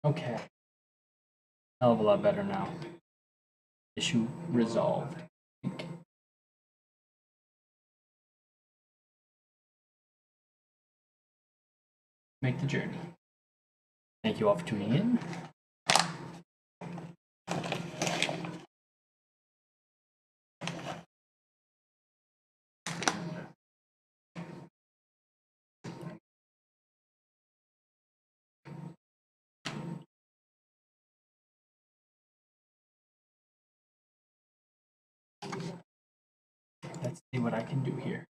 Okay. Hell of a lot better now. Issue resolved. Make the journey. Thank you all for tuning in. Let's see what I can do here.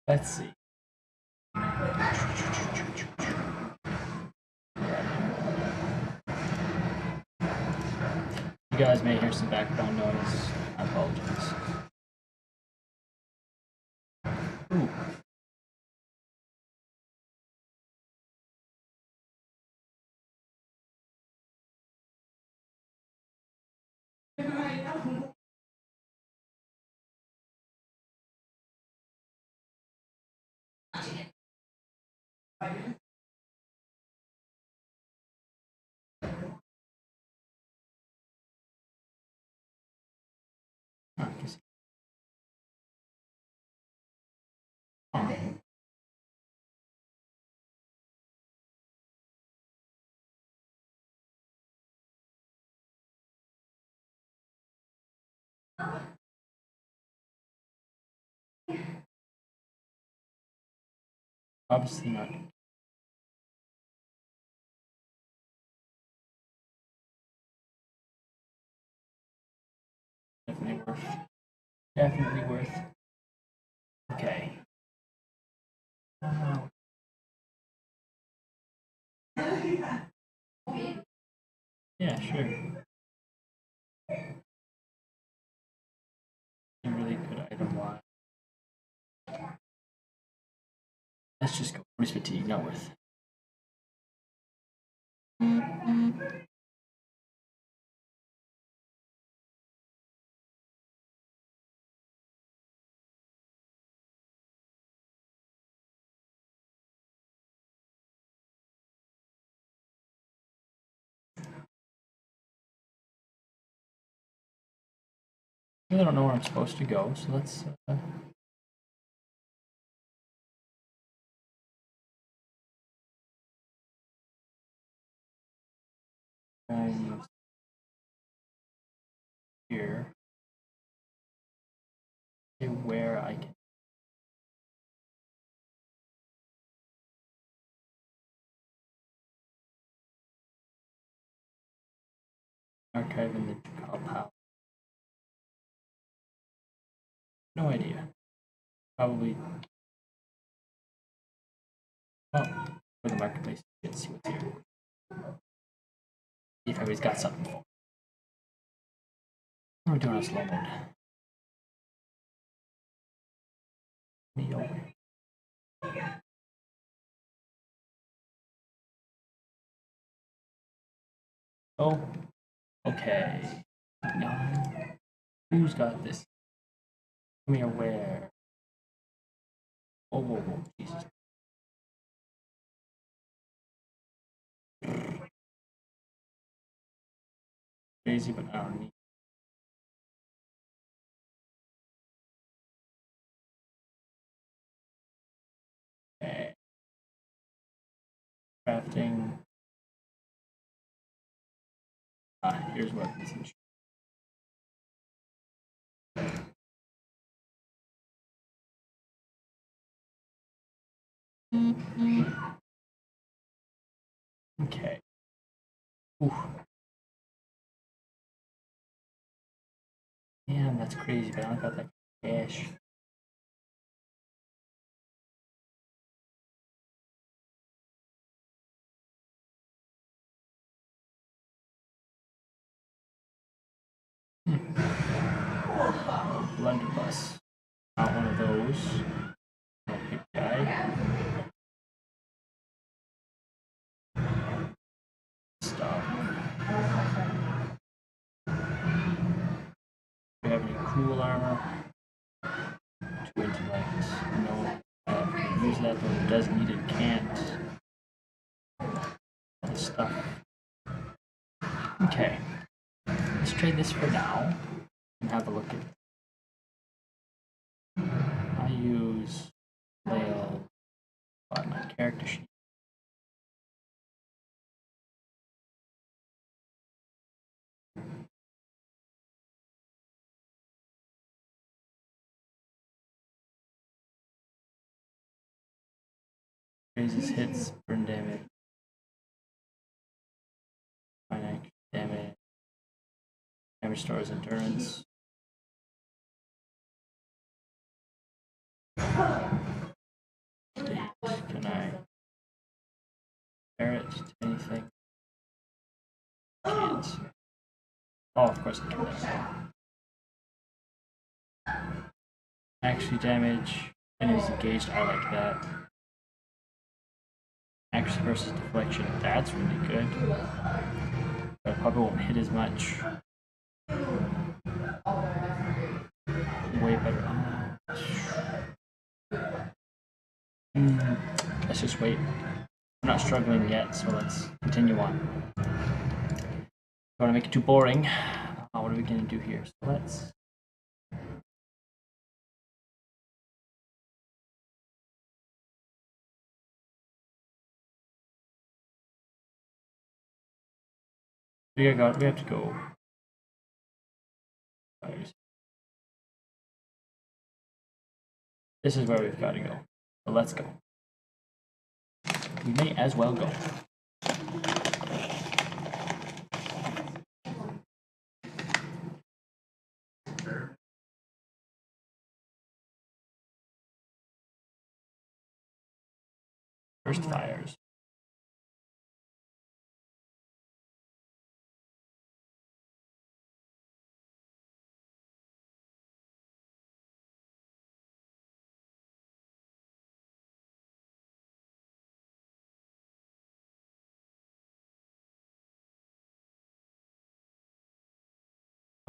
Let's see. You guys may hear some background noise. I apologize. Ooh. Obviously not. Definitely worth. Definitely worth. Okay. Yeah, sure. A really good item line. Let's just go. Bruce fatigue, not worth. I really don't know where I'm supposed to go, so let's. Here. See where I can. Archive in the Paladin. No idea. Probably. Oh, for the marketplace. Let's see what's here. See if everybody's got something for me. We're doing a slow mode. Me over. Oh, okay. Now, who's got this? Come here, where? Oh, whoa, whoa, Jesus. Crazy, but I don't need. Okay. Crafting. Here's weapons and shit. Okay. Ooh. Damn, that's crazy, but I don't got that cash. those. Big guy. Stop. Do we have any cool armor? 2 intellect. No. Use that, but it does need it, can't. All this stuff. Okay. Let's trade this for now and have a look at. I use layout on my character sheet. Raises hits, burn damage, finite damage, damage stores endurance. Can I compare it to anything? Can't. Oh, of course I can. Actually, damage, enemies engaged, I like that. Accuracy versus deflection, that's really good. But I probably won't hit as much. Way better. Let's just wait. I'm not struggling yet, so let's continue on. Don't want to make it too boring. What are we going to do here? So let's. We have to go. This is where we've got to go. So let's go. We may as well go. First fires.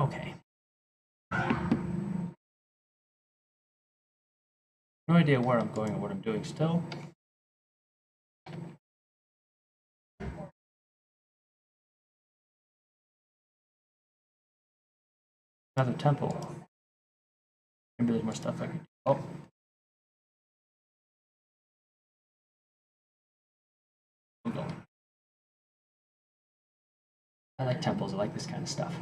Okay. No idea where I'm going or what I'm doing still. Another temple. Maybe there's more stuff I can do. Oh. We'll go. I like temples. I like this kind of stuff.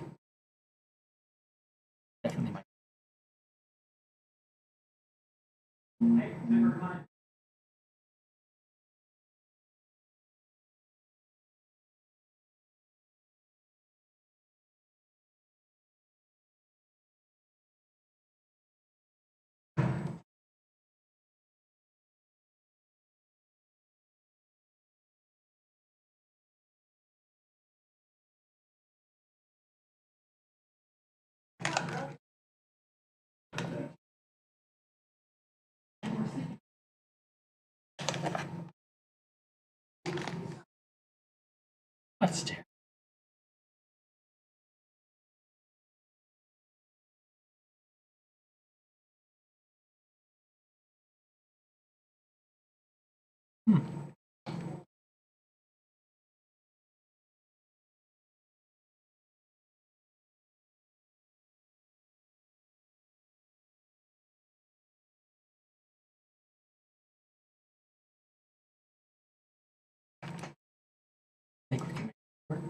Definitely my. What's there? I think we can make it work.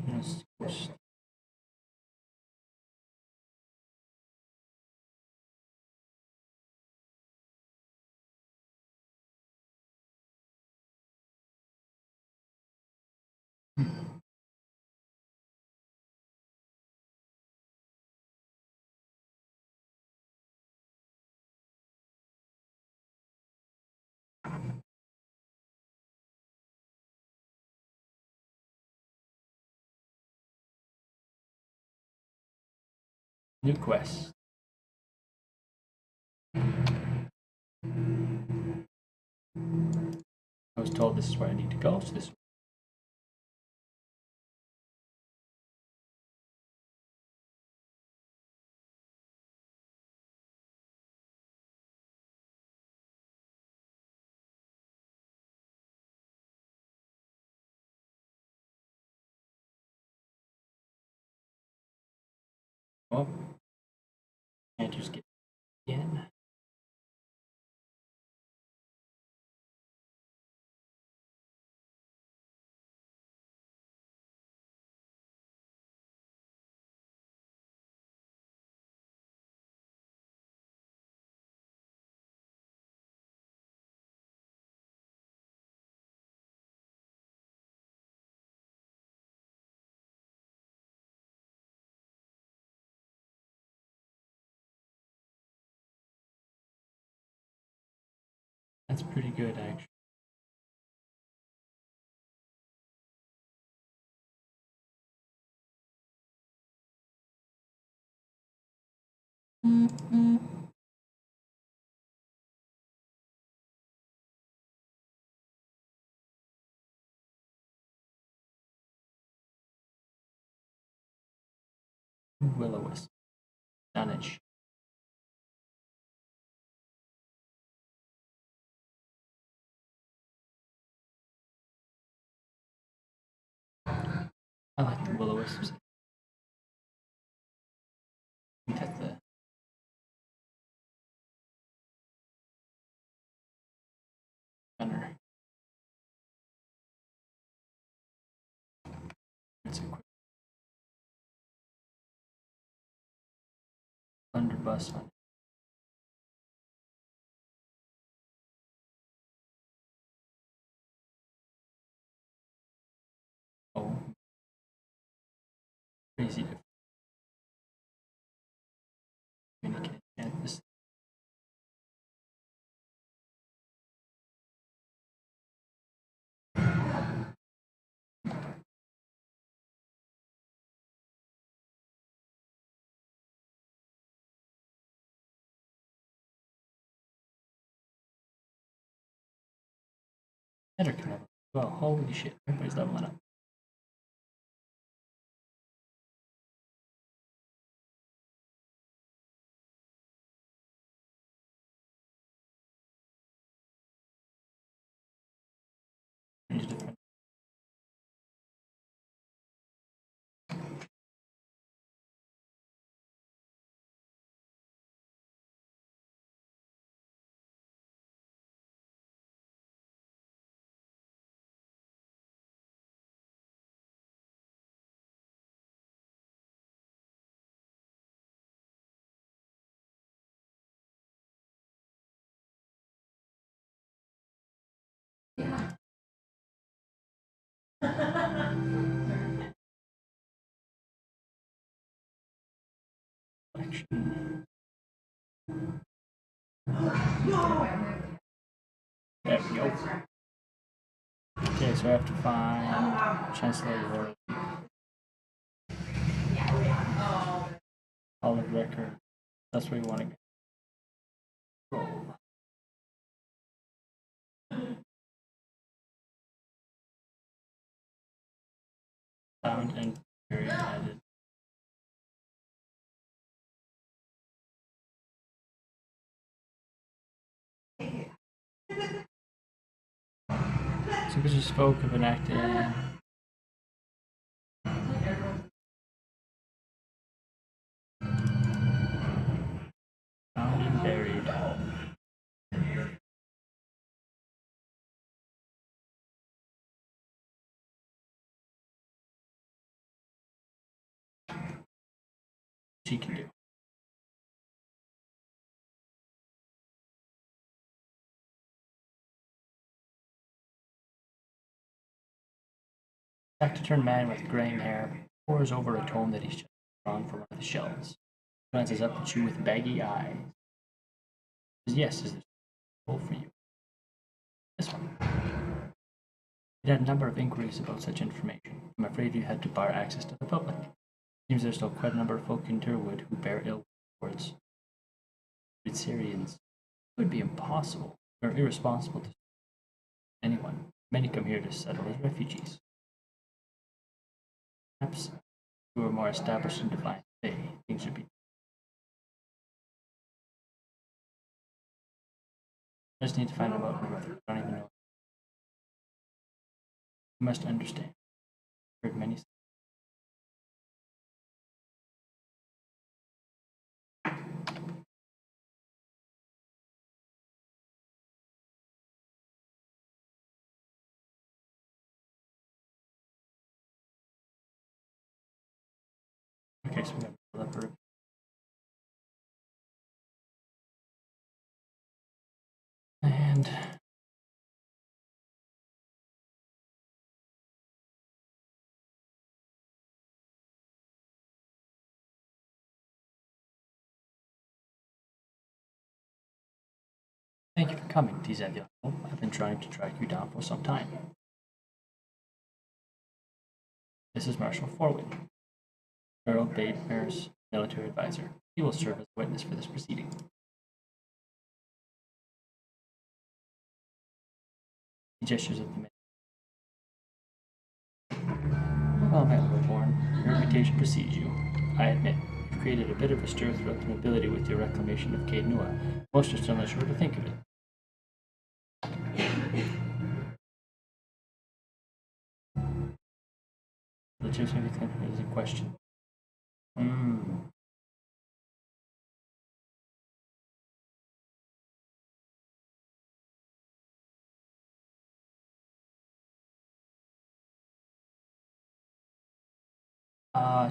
Yes, of course. New quest. I was told this is where I need to go, so this. Well, can't just get in. That's pretty good, actually. Will-o-wisp. Damage. I like the will-o-wisps. I think that's the gunner. That's a quick blunderbuss on. Oh, crazy to communicate. And this header can level. Well, holy shit, everybody's leveling up. Range defense. Action. There we go. Okay, so I have to find Chancellor Royal. Hall of Record. That's where you want to go. Roll. Found and very added. So we just spoke of enacting. Found and buried. can do. Taciturn man with graying hair pores over a tome that he's just drawn from one of the shelves. Glances up at you with baggy eyes. Says, yes, is this full for you? This one. It had a number of inquiries about such information. I'm afraid you had to bar access to the public. Seems there's still quite a number of folk in Durwood who bear ill towards Syrians. It would be impossible or irresponsible to anyone. Many come here to settle as refugees. Perhaps if we were more established in Defiant Bay, things would be. I just need to find out about my brother. I don't even know. You must understand. I've heard many. Okay, so we got the leopard. And thank you for coming, Tizavio. I've been trying to track you down for some time. This is Marshal Forward, Earl Batemer's military advisor. He will serve as a witness for this proceeding. He gestures at the man. Well, my little born, your reputation precedes you. I admit, you've created a bit of a stir throughout the nobility with your reclamation of Caed Nua. Most are still not sure to think of it. The legitimacy of the claim is in question.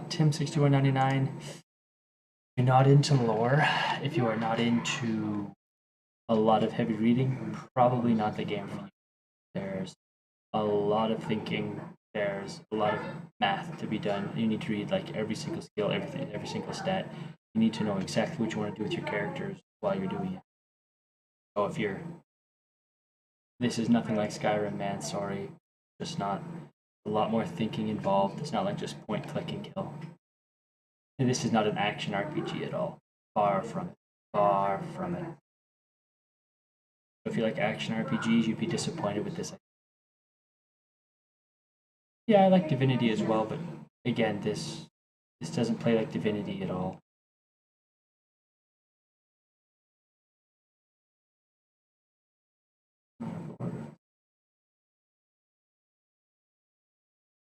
Tim6199. If you're not into lore, if you are not into a lot of heavy reading, probably not the game for you. There's a lot of thinking. There's a lot of math to be done. You need to read like every single skill, every single stat. You need to know exactly what you want to do with your characters while you're doing it. So if you're, this is nothing like Skyrim, man. Sorry, just not a lot more thinking involved. It's not like just point, click, and kill. And this is not an action RPG at all. Far from it. Far from it. If you like action RPGs, you'd be disappointed with this. Yeah, I like Divinity as well, but again, this doesn't play like Divinity at all.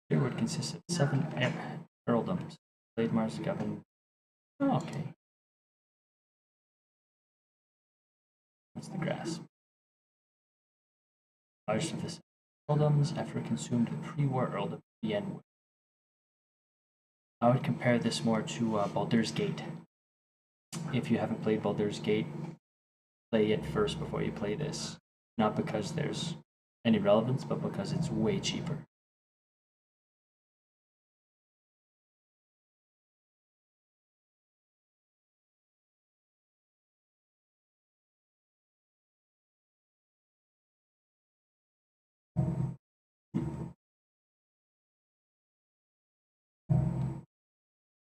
Durwood consists of 7 earldoms. Blademar's govern. Oh, okay. That's the grass. Largest of the earldoms after consumed the pre-war earldom of the Yenwood. I would compare this more to Baldur's Gate. If you haven't played Baldur's Gate, play it first before you play this. Not because there's any relevance, but because it's way cheaper.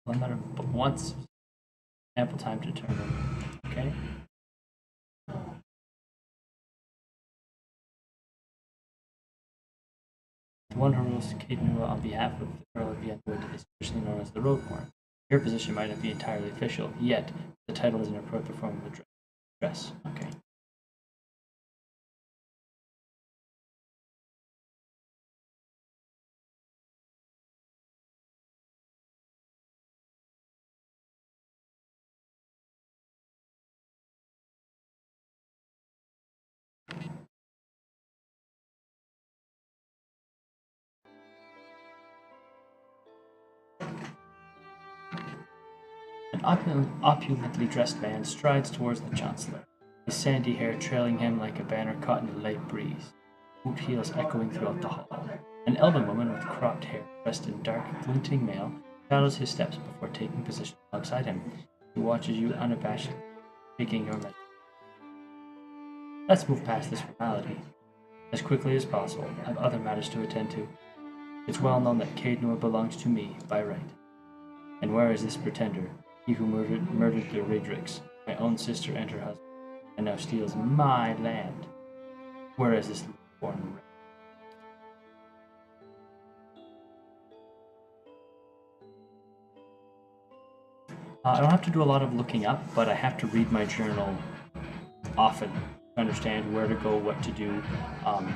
One matter but once, ample time to determine. Okay. The one who rules Caed Nua on behalf of the Earl of Yenwood is traditionally known as the Rogueborn. Your position might not be entirely official, yet the title is an appropriate form of address. Okay. An opulently dressed man strides towards the Chancellor, his sandy hair trailing him like a banner caught in a light breeze, boot heels echoing throughout the hall. An elven woman with cropped hair, dressed in dark, glinting mail, shadows his steps before taking position alongside him. He watches you unabashedly, taking your measure. Let's move past this formality as quickly as possible. I have other matters to attend to. It's well known that Caednor belongs to me by right. And where is this pretender, he who murdered the Redrix, my own sister and her husband, and now steals my land? Where is this born wretch? I don't have to do a lot of looking up, but I have to read my journal often to understand where to go, what to do.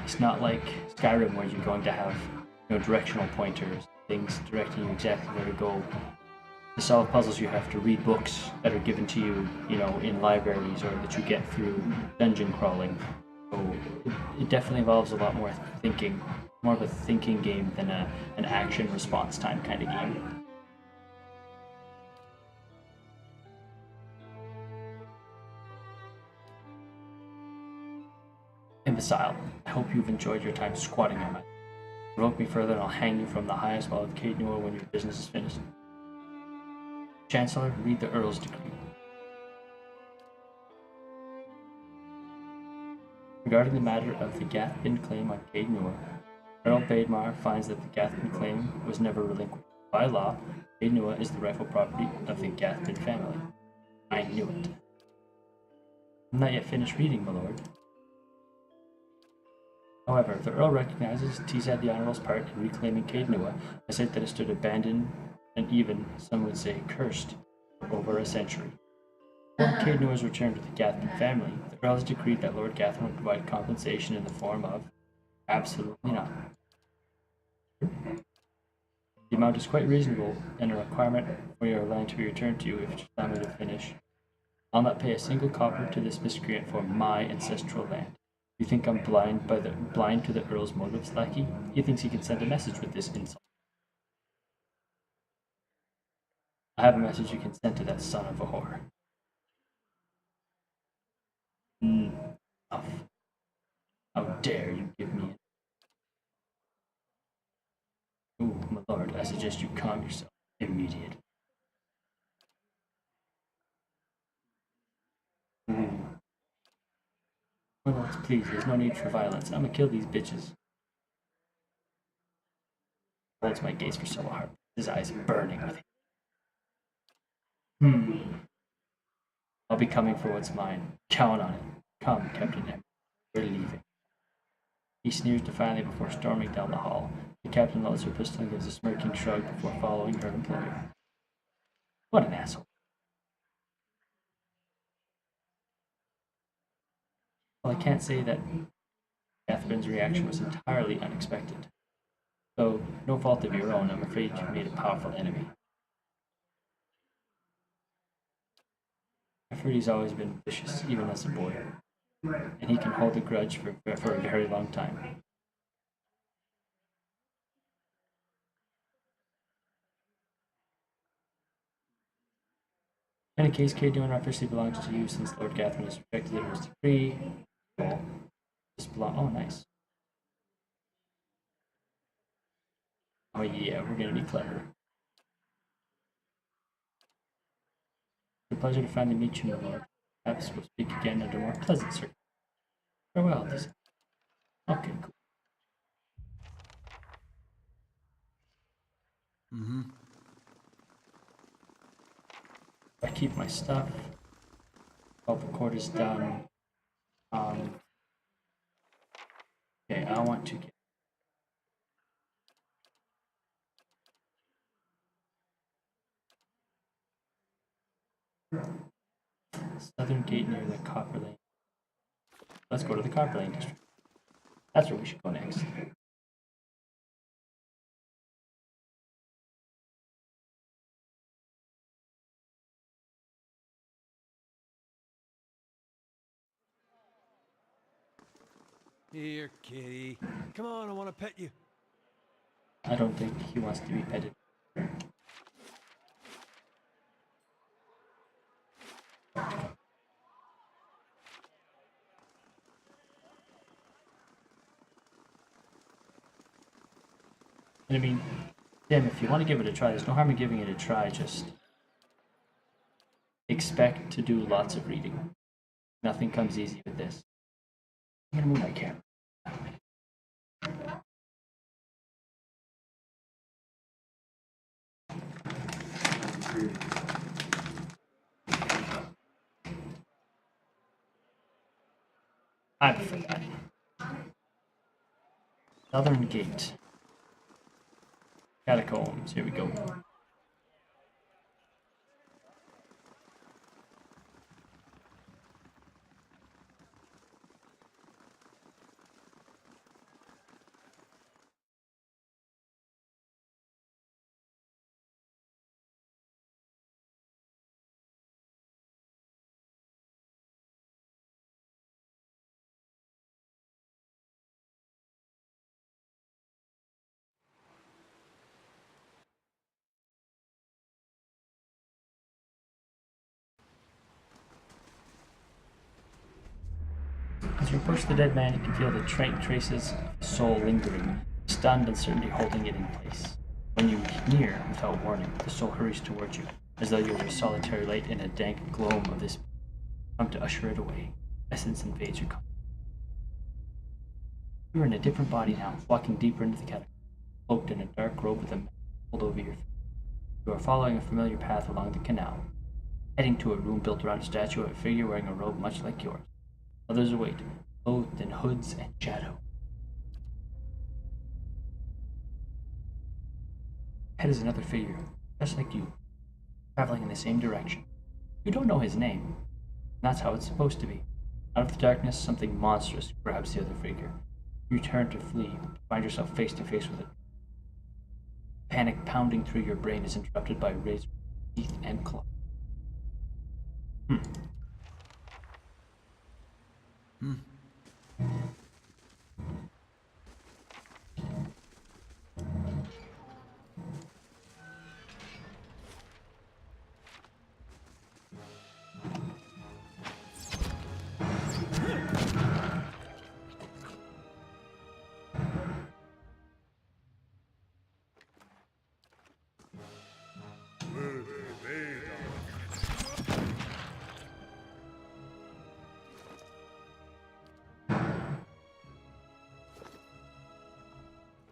It's not like Skyrim where you're going to have directional pointers, things directing you exactly where to go. To solve puzzles, you have to read books that are given to you, in libraries or that you get through dungeon crawling. So it definitely involves a lot more thinking, more of a thinking game than an action response time kind of game. Imbecile, I hope you've enjoyed your time squatting on my. Provoke me further and I'll hang you from the highest wall of Caednor when your business is finished. Chancellor, read the Earl's decree. Regarding the matter of the Gathbin claim on Caednor, Earl Baedmar finds that the Gathbin claim was never relinquished. By law, Caednor is the rightful property of the Gathbin family. I knew it. I'm not yet finished reading, my lord. However, the Earl recognizes Tizad the Honorable's part in reclaiming Caednor, a site that has stood abandoned and even, some would say, cursed for over a century. Upon Caednor's return to the Gathbin family, the Earl has decreed that Lord Gathrin would provide compensation in the form of absolutely not. The amount is quite reasonable and a requirement for your land to be returned to you if you allow me to finish. I'll not pay a single copper to this miscreant for my ancestral land. You think I'm blind to the Earl's motives, lackey? He thinks he can send a message with this insult. I have a message you can send to that son of a whore. Enough. How dare you give me Ooh, my lord, I suggest you calm yourself immediately. Ooh. My lords, please, there's no need for violence. I'm gonna kill these bitches. Holds my gaze for so hard. His eyes burning with hate. I'll be coming for what's mine. Count on it. Come, Captain M. We're leaving. He sneers defiantly before storming down the hall. The captain loads her pistol and gives a smirking shrug before following her employer. What an asshole. Well, I can't say that Catherine's reaction was entirely unexpected. Though, no fault of your own, I'm afraid you've made a powerful enemy. I've heard he's always been vicious, even as a boy. And he can hold a grudge for a very long time. In any case, Caednor officially belongs to you since Lord Gathrin has rejected it as decree. Oh, nice. Oh yeah, we're gonna be clever. It's a pleasure to finally meet you, my lord. Perhaps we'll speak again under more pleasant circumstances. Farewell, this. Okay, cool. I keep my stuff. All the court is done. Okay, I want to get. Southern gate near the Copper Lane. Let's go to the Copper Lane district. That's where we should go next. Here, kitty. Come on, I want to pet you. I don't think he wants to be petted. I mean, Tim, if you want to give it a try, there's no harm in giving it a try. Just expect to do lots of reading. Nothing comes easy with this. I'm gonna move my camera. I prefer that. Southern Gate. Catacombs. Here we go. As you approach the dead man, you can feel the traces of his soul lingering, stunned uncertainty holding it in place. When you near, without warning, the soul hurries towards you, as though you were a solitary light in a dank gloam of this. Come to usher it away. Essence invades your consciousness. You are in a different body now, walking deeper into the catacombs, cloaked in a dark robe with a mask pulled over your face. You are following a familiar path along the canal, heading to a room built around a statue of a figure wearing a robe much like yours. Others await, clothed in hoods and shadow. Ahead is another figure, just like you, traveling in the same direction. You don't know his name, and that's how it's supposed to be. Out of the darkness, something monstrous grabs the other figure. You turn to flee, to find yourself face to face with it. Panic pounding through your brain is interrupted by razor teeth and claws.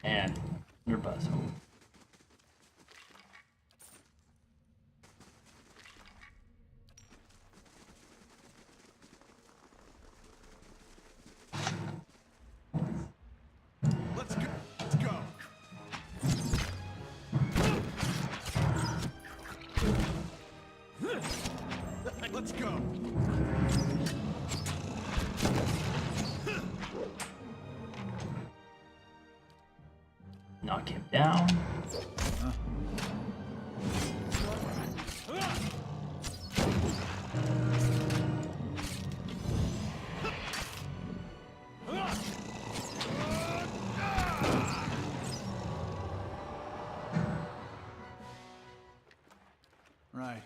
And your buzz hole. Let's go. Let's go. Let's go. Knock him down. Right.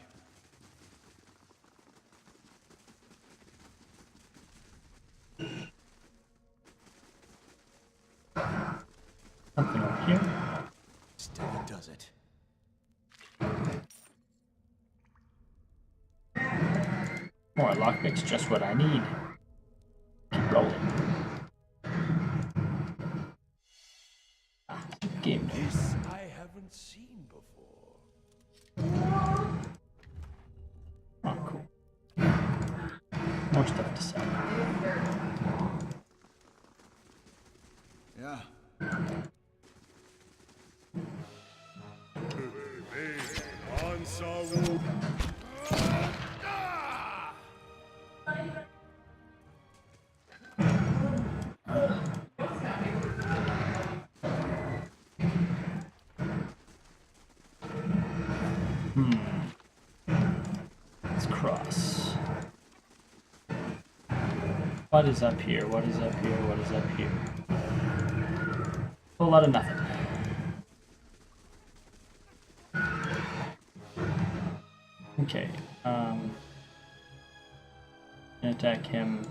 Something over here. Still does it. More lockpicks, just what I need. Keep rolling. Game notes. This I haven't seen before. Oh, cool. More stuff to sell. Yeah. Let's cross. What is up here? What is up here? What is up here? A whole lot of nothing. Okay. Attack him.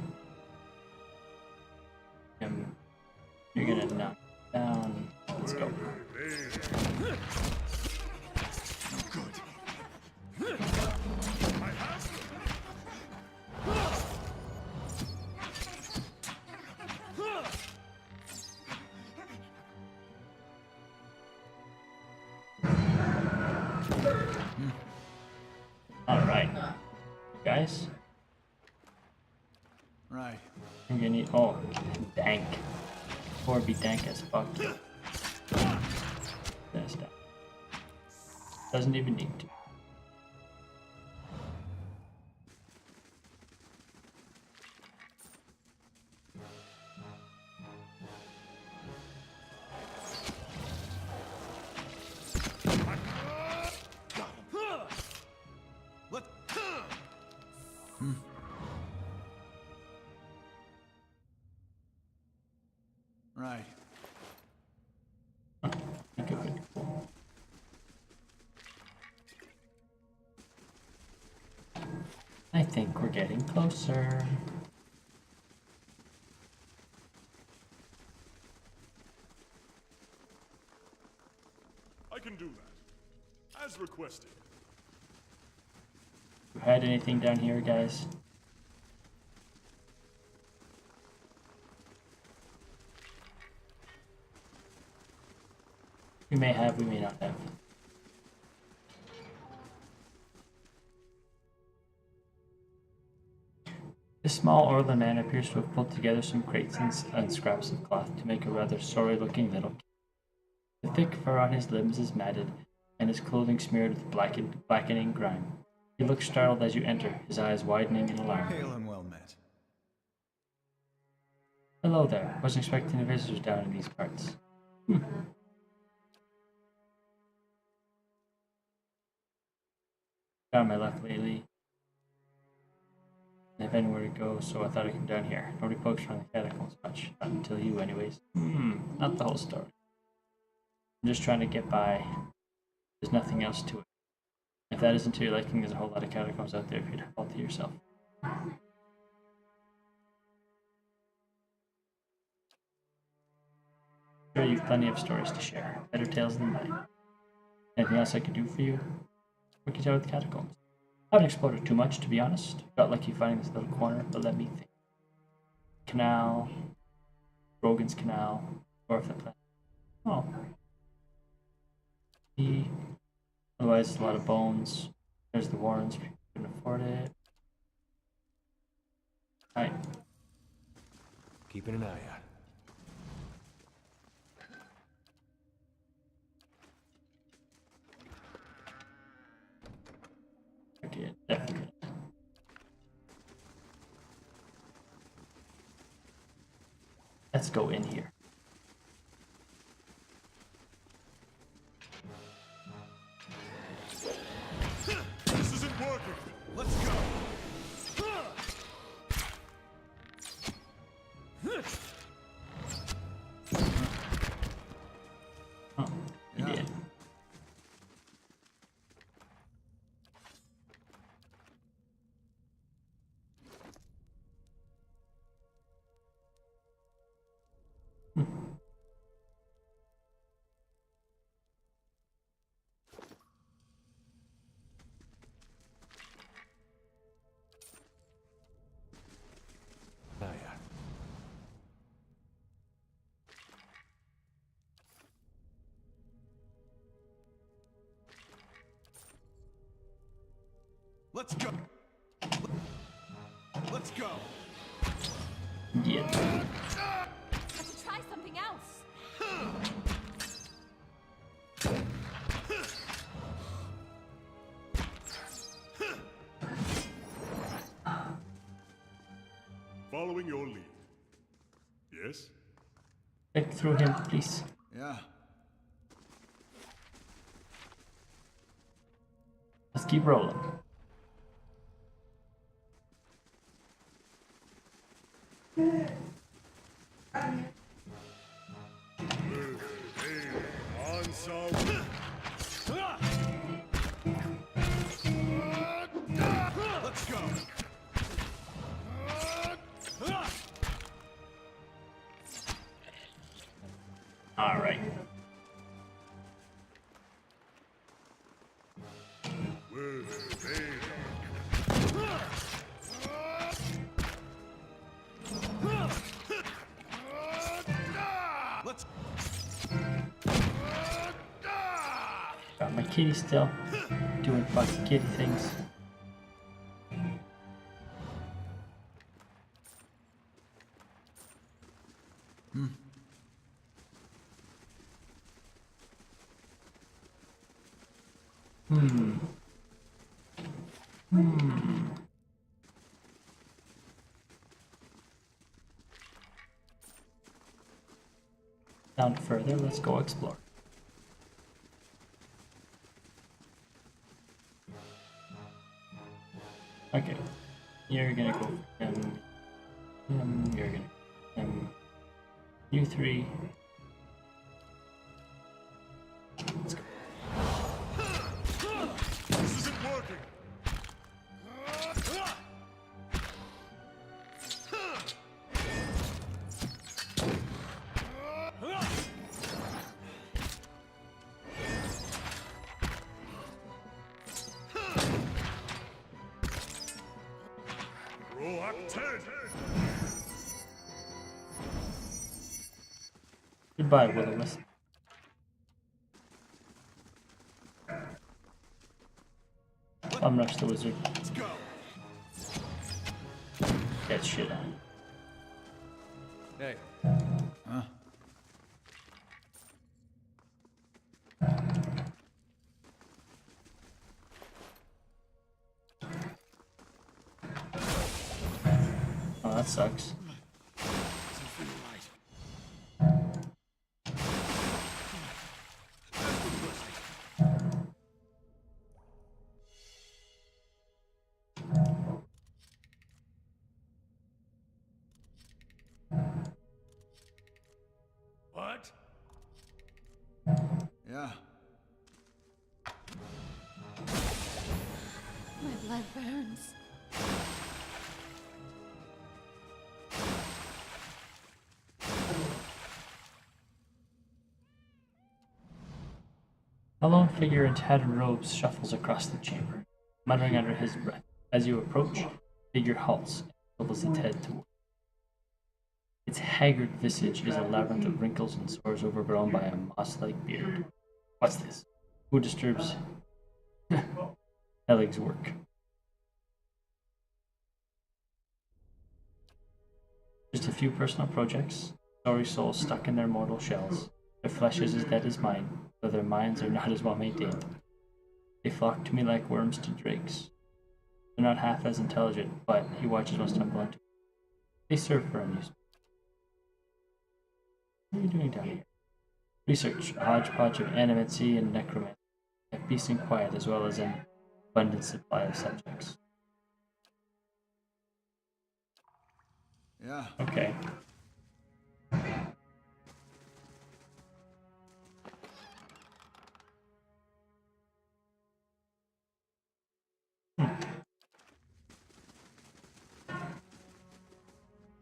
You're gonna knock down. Let's go. Alright. Guys? Right. I'm gonna need. Oh, dank. Or be dank as fuck. That's dank. Doesn't even need to. Right. Good. I think we're getting closer. I can do that. As requested. You had anything down here, guys? We may have, we may not have. This small Orlan man appears to have pulled together some crates and scraps of cloth to make a rather sorry-looking little kit. The thick fur on his limbs is matted, and his clothing smeared with blackening grime. He looks startled as you enter, his eyes widening in alarm. Hail and well met. Hello there. Wasn't expecting the visitors down in these parts. Found my luck lately. I have anywhere to go, so I thought I'd come down here. Nobody pokes around the catacombs much. Not until you, anyways. Not the whole story. I'm just trying to get by. There's nothing else to it. If that isn't to your liking, there's a whole lot of catacombs out there if you'd fall to yourself. Sure, you've plenty of stories to share. Better tales than mine. Anything else I could do for you? What can you tell with the catacombs? I haven't explored it too much, to be honest. Got lucky finding this little corner, but let me think. Canal. Rogan's Canal. Or if the planet. Oh. Otherwise, it's a lot of bones. There's the Warrens. People couldn't afford it. Alright. Keeping an eye out. Okay, definitely. Let's go in here. This isn't working. Let's go. Oh, he did. Eye out. Let's go. Let's go. Yeah. I should try something else. Following your lead. Yes? Break through him, please. Yeah. Let's keep rolling. Ensemble. Let's go. Alright. Got my kitty still. Doing fucking kitty things. Down further, let's go explore. Okay, you're gonna go you're gonna you three. Let's go. This isn't working. Roll up 10. Goodbye, Will-O-Wisp. Rush the wizard. Let's go. Get shit on. Hey. Huh? Oh, that sucks. What? Yeah. My blood burns. A lone figure in tattered robes shuffles across the chamber, muttering under his breath. As you approach, the figure halts and swivels its head toward. Its haggard visage is a labyrinth of wrinkles and sores overgrown by a moss-like beard. What's this? Who disturbs Helig's work? Just a few personal projects, sorry souls stuck in their mortal shells. Their flesh is as dead as mine, though their minds are not as well maintained. They flock to me like worms to drakes. They're not half as intelligent, but he watches us stumble into. They serve for amusement. What are you doing down here? Research, a hodgepodge of animacy and necromancy. A have peace and quiet as well as an abundant supply of subjects. Yeah. Okay.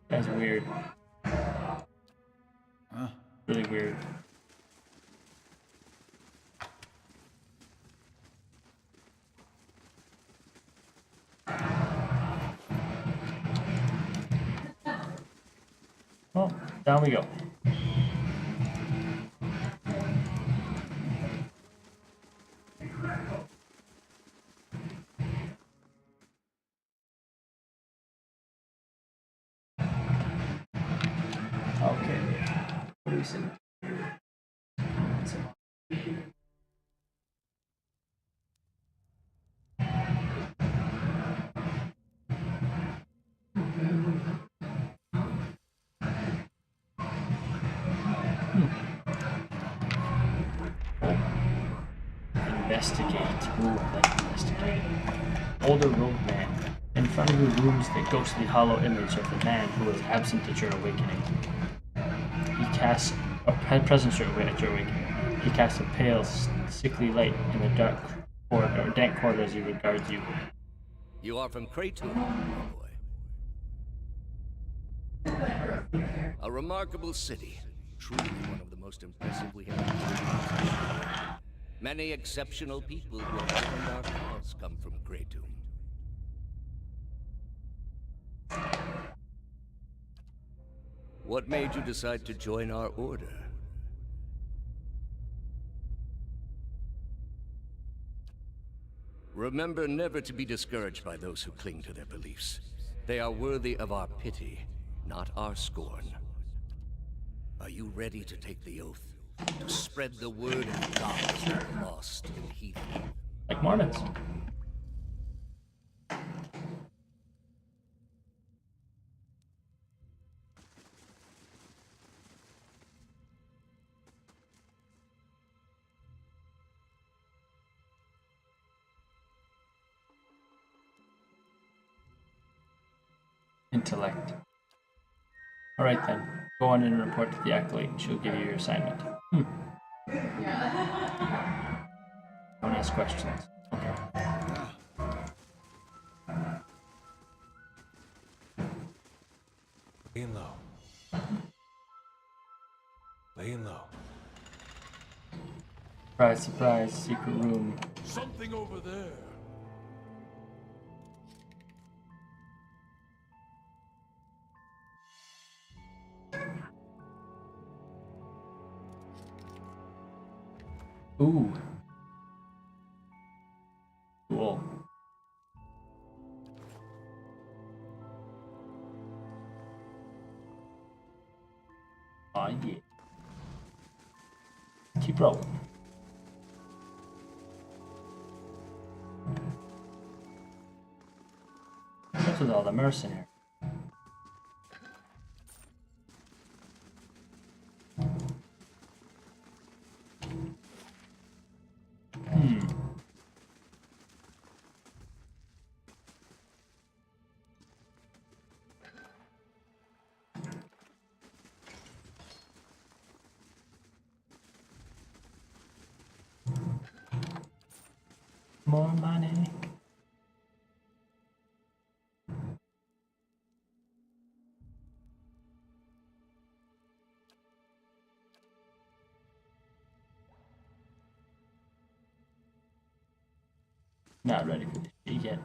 That's weird. Huh? Really weird. Well, down we go. Okay. What do we say? Investigate. Ooh, I like investigate. Older rogue man. In front of you looms the ghostly hollow image of the man who was absent at your awakening. He casts a presence at your awakening. He casts a pale, sickly light in the dark corridor, dank corridor as he regards you. You are from Kratom, my boy. A remarkable city. Truly one of the most impressive we have. Many exceptional people who have joined our cause come from Kratom. What made you decide to join our order? Remember never to be discouraged by those who cling to their beliefs. They are worthy of our pity, not our scorn. Are you ready to take the oath? To spread the word of God to the lost and heathen? Like Mormons. Intellect. Alright then, go on and report to the Acolyte and she'll give you your assignment. Don't ask questions. Okay. Laying low. Laying low. Surprise, surprise, secret room. Something over there. Ooh. Cool. Aw, yeah. Keep rolling. What's with all the mercenaries? More money. Not ready for this shit yet.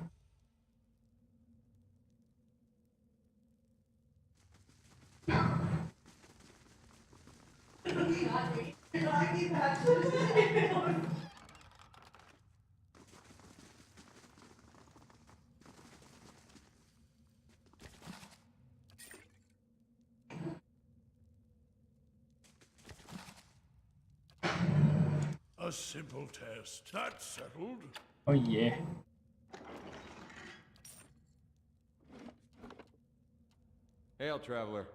A simple test. That's settled. Oh yeah. Hail, traveler.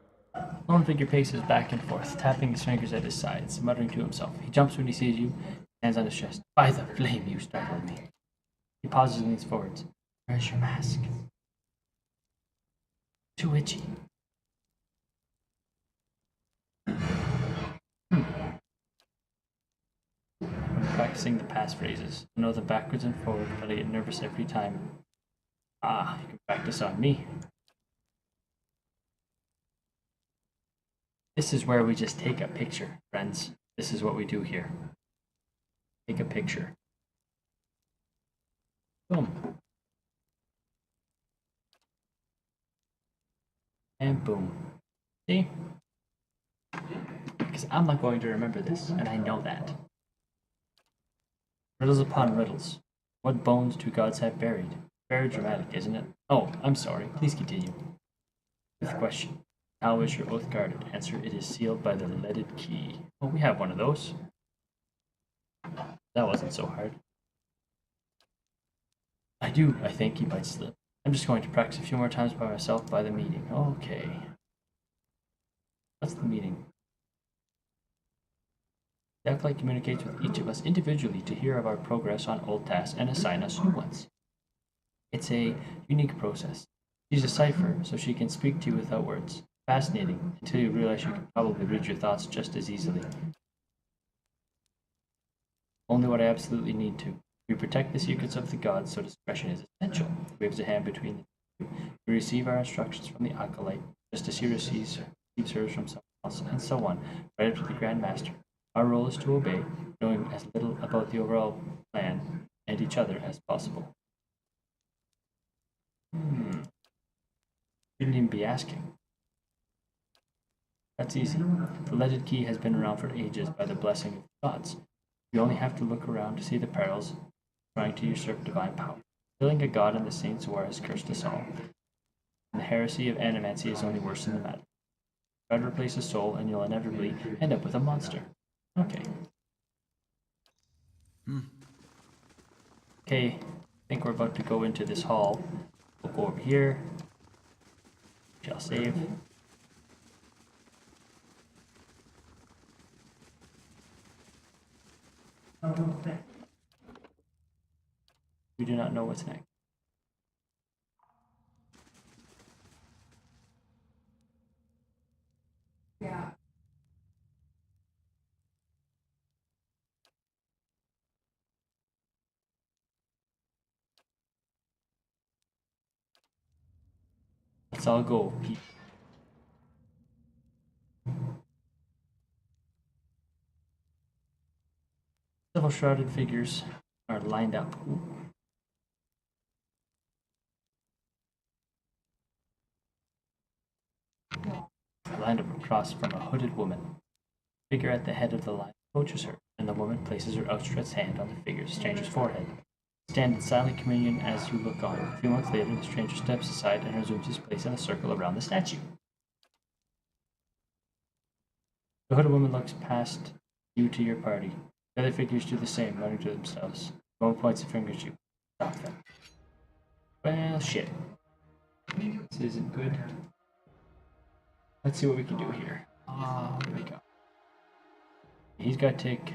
Lone figure paces back and forth, tapping his fingers at his sides, muttering to himself. He jumps when he sees you, hands on his chest. By the flame, you startled me. He pauses and leans forwards. Where's your mask? Too itchy. I'm practicing the passphrases. I know them backwards and forward, but I get nervous every time. Ah, you can practice on me. This is where we just take a picture, friends. This is what we do here. Take a picture. Boom. And boom. See? Because I'm not going to remember this, and I know that. Riddles upon riddles. What bones do gods have buried? Very dramatic, isn't it? Oh, I'm sorry. Please continue. Fifth question. How is your oath guarded? Answer, it is sealed by the leaded key. Oh, we have one of those. That wasn't so hard. I do, I think, he bites the lip. I'm just going to practice a few more times by myself by the meeting. Okay. What's the meeting? The Acolyte communicates with each of us individually to hear of our progress on old tasks and assign us new ones. It's a unique process. She's a cipher, so she can speak to you without words. Fascinating, until you realize she can probably read your thoughts just as easily. Only what I absolutely need to. We protect the secrets of the gods, so discretion is essential. Waves a hand between the two. We receive our instructions from the Acolyte, just as he receives hers from someone else, and so on, right up to the Grand Master. Our role is to obey, knowing as little about the overall plan and each other as possible. Shouldn't even be asking. That's easy. The leaded key has been around for ages by the blessing of the gods. You only have to look around to see the perils trying to usurp divine power. Killing a god in the Saints' War has cursed us all. And the heresy of animancy is only worse than the matter. Try to replace a soul, and you'll inevitably end up with a monster. Okay. Okay, I think we're about to go into this hall. We'll go over here. Shall save. We do not know what's next. Let's all go, people. Several shrouded figures are lined up. Ooh. Lined up across from a hooded woman. The figure at the head of the line approaches her, and the woman places her outstretched hand on the stranger's forehead. Stand in silent communion as you look on. A few moments later, the stranger steps aside and resumes his place in a circle around the statue. The hooded woman looks past you to your party. The other figures do the same, running to themselves. The woman points a finger at you. Stop them. Well, shit. This isn't good. Let's see what we can do here. Here we go. He's got to take...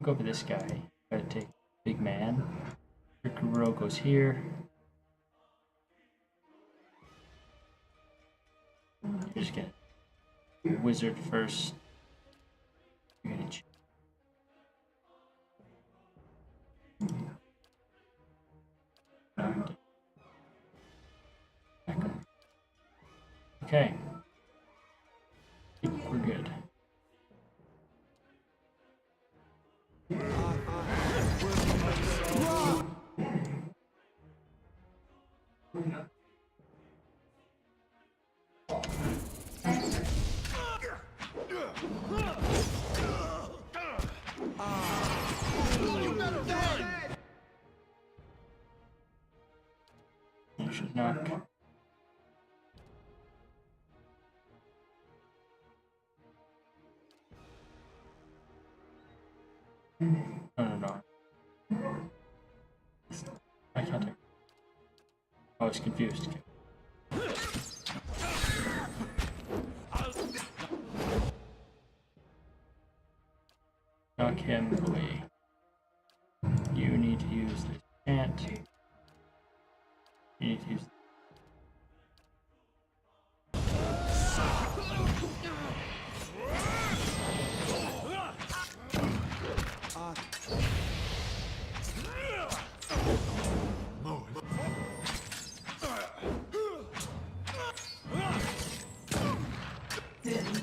Go for this guy. Got to take big man. Row goes here. You're just gonna wizard first. You're gonna okay. We're good. You should knock. No. I can't take. I was confused. Knock him away. You need to use this chant. You need to use.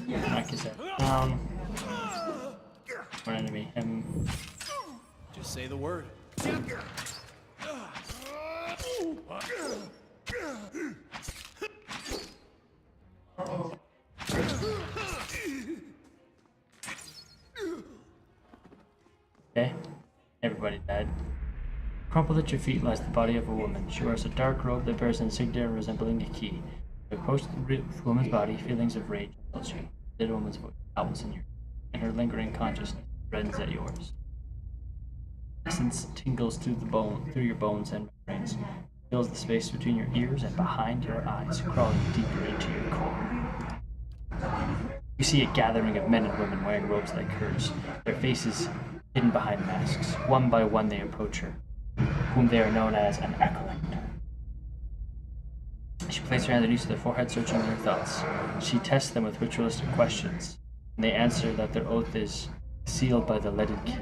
Knock his head down. One enemy, him. Just say the word. Okay, everybody died. Crumpled at your feet lies the body of a woman. She wears a dark robe that bears an insignia resembling a key. You approach the woman's body, feelings of rage fills you. The dead woman's voice howls in your ear, and her lingering consciousness rends at yours. Essence tingles through your bones and membranes, fills the space between your ears and behind your eyes, crawling deeper into your core. You see a gathering of men and women wearing robes like hers, their faces hidden behind masks. One by one they approach her, whom they are known as an acolyte. She places her hand underneath their forehead, searching their thoughts. She tests them with ritualistic questions, and they answer that their oath is sealed by the leaded key.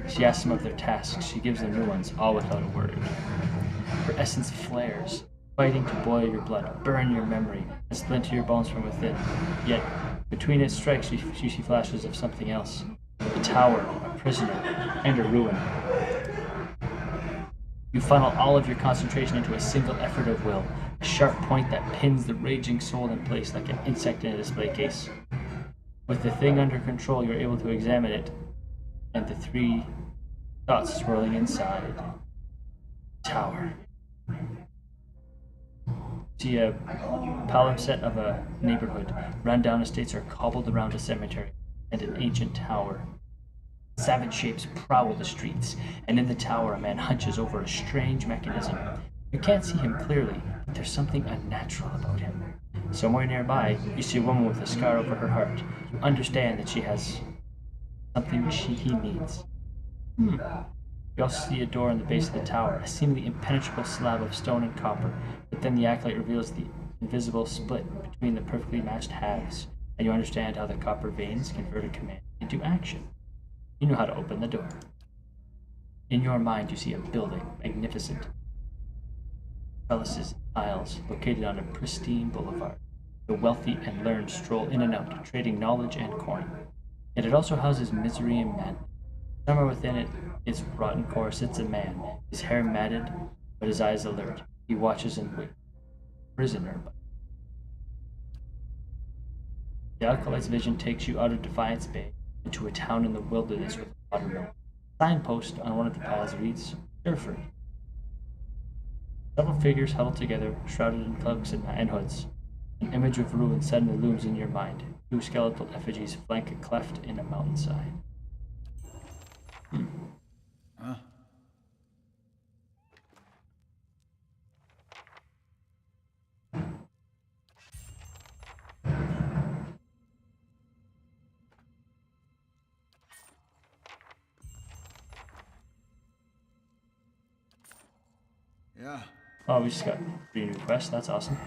She asks them of their tasks. She gives them new ones, all without a word. Her essence flares, fighting to boil your blood, burn your memory, and splinter your bones from within. Yet, between its strikes, you see flashes of something else. A tower, a prisoner, and a ruin. You funnel all of your concentration into a single effort of will, a sharp point that pins the raging soul in place like an insect in a display case. With the thing under control, you're able to examine it and the three Thoughts swirling inside. Tower. See a palimpsest of a neighborhood. Rundown estates are cobbled around a cemetery and an ancient tower. Savage shapes prowl the streets, and in the tower a man hunches over a strange mechanism. You can't see him clearly, but there's something unnatural about him. Somewhere nearby, you see a woman with a scar over her heart. You understand that she has something he needs. You also see a door in the base of the tower, a seemingly impenetrable slab of stone and copper, but then the acolyte reveals the invisible split between the perfectly matched halves, and you understand how the copper veins convert a command into action. You know how to open the door. In your mind, you see a building, magnificent. Trellises, aisles, located on a pristine boulevard. The wealthy and learned stroll in and out, trading knowledge and coin. Yet it also houses misery and madness. Somewhere within it, its rotten core, sits a man, his hair matted, but his eyes alert. He watches and waits. Prisoner. The acolyte's vision takes you out of Defiance Bay into a town in the wilderness with a watermill. A signpost on one of the paths reads, Sherford. Several figures huddled together, shrouded in cloaks and hoods. An image of ruin suddenly looms in your mind. Two skeletal effigies flank a cleft in a mountainside. Huh? Yeah. Oh, we just got 3 new quests. That's awesome.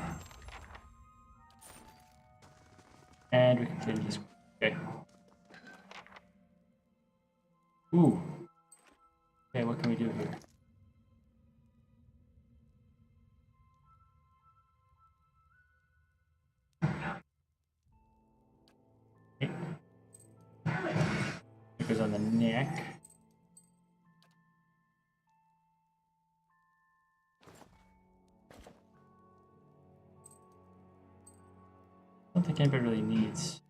And we completed this. Okay. Ooh. Okay, what can we do here? Okay. It goes on the neck. I don't think anybody really needs.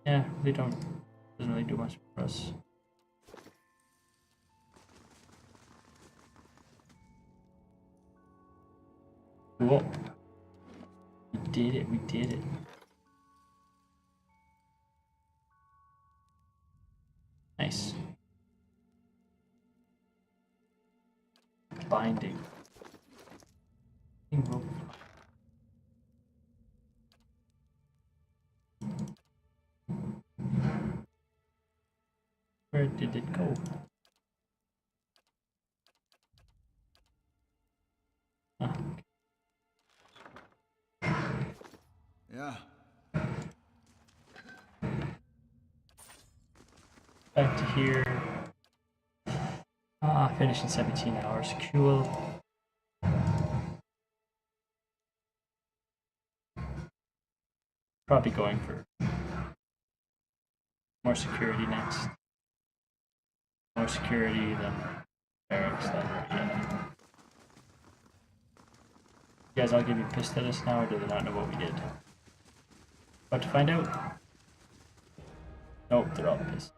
Yeah, they don't. Doesn't really do much for us. Cool. We did it. We did it. Nice. Binding. Where did it go? Ah, okay. Yeah. Back to here. Finish in 17 hours. Cool. Probably going for more security next. More security than barracks. Yeah. You guys all getting pissed at us now, or do they not know what we did? About to find out. Nope, they're all pissed.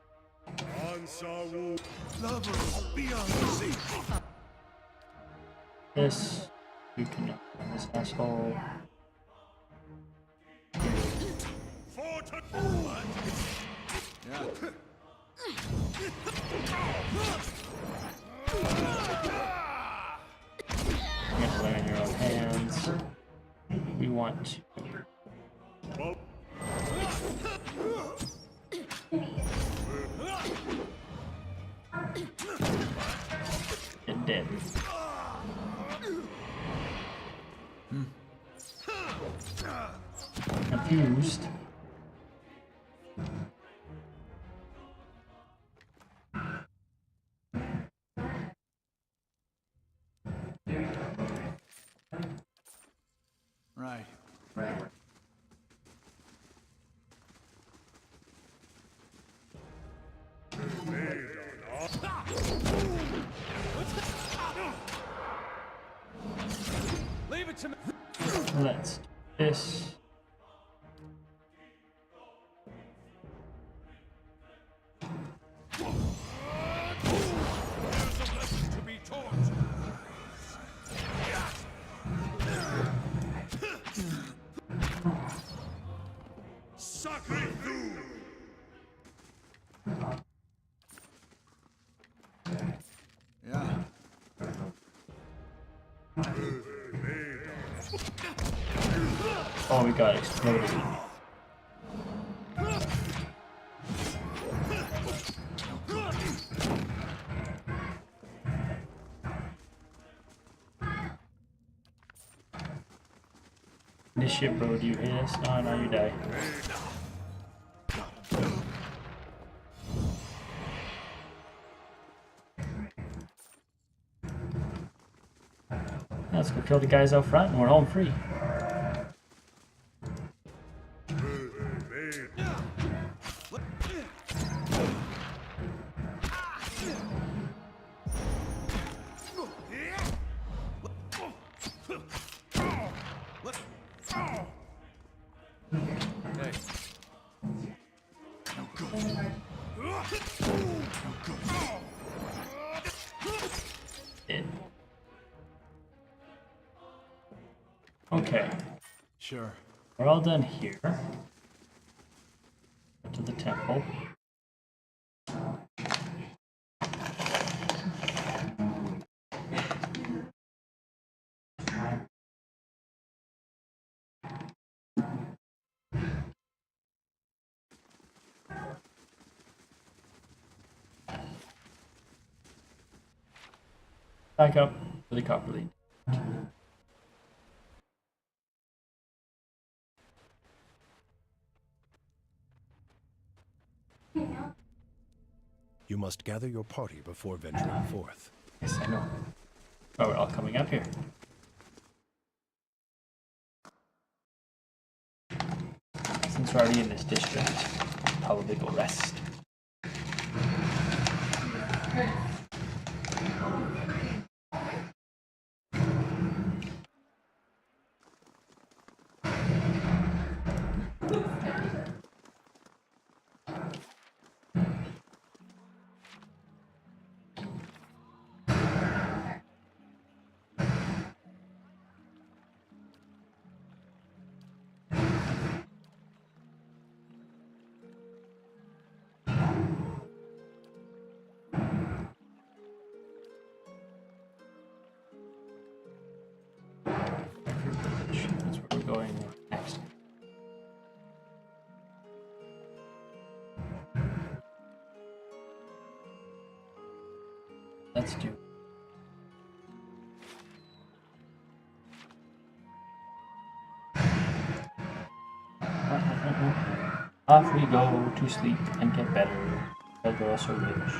This, you can knock on this asshole. You have to learn in your own hands. We want to. Get dead. Confused. Right. Leave it to me. Let's do this. Oh, we got exploded. This shit, bro, do you hit us? Oh, no, you die. Let's go kill the guys out front and we're home free. Okay. Sure. We're all done here. Go to the temple. Back up to the copper lead. You must gather your party before venturing forth. Yes, I know. Oh, we're all coming up here. Since we're already in this district, probably go rest. That's where we're going next. Let's do. Off we go to sleep and get better. Because we're also rich.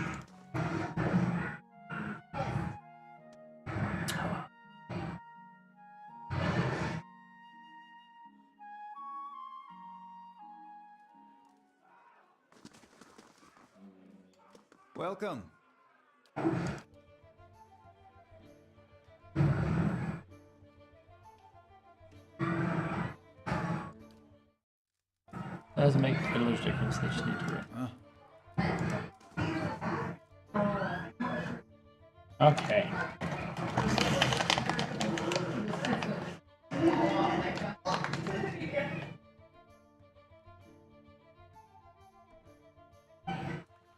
Welcome. Doesn't make a village difference, they just need to run. Okay.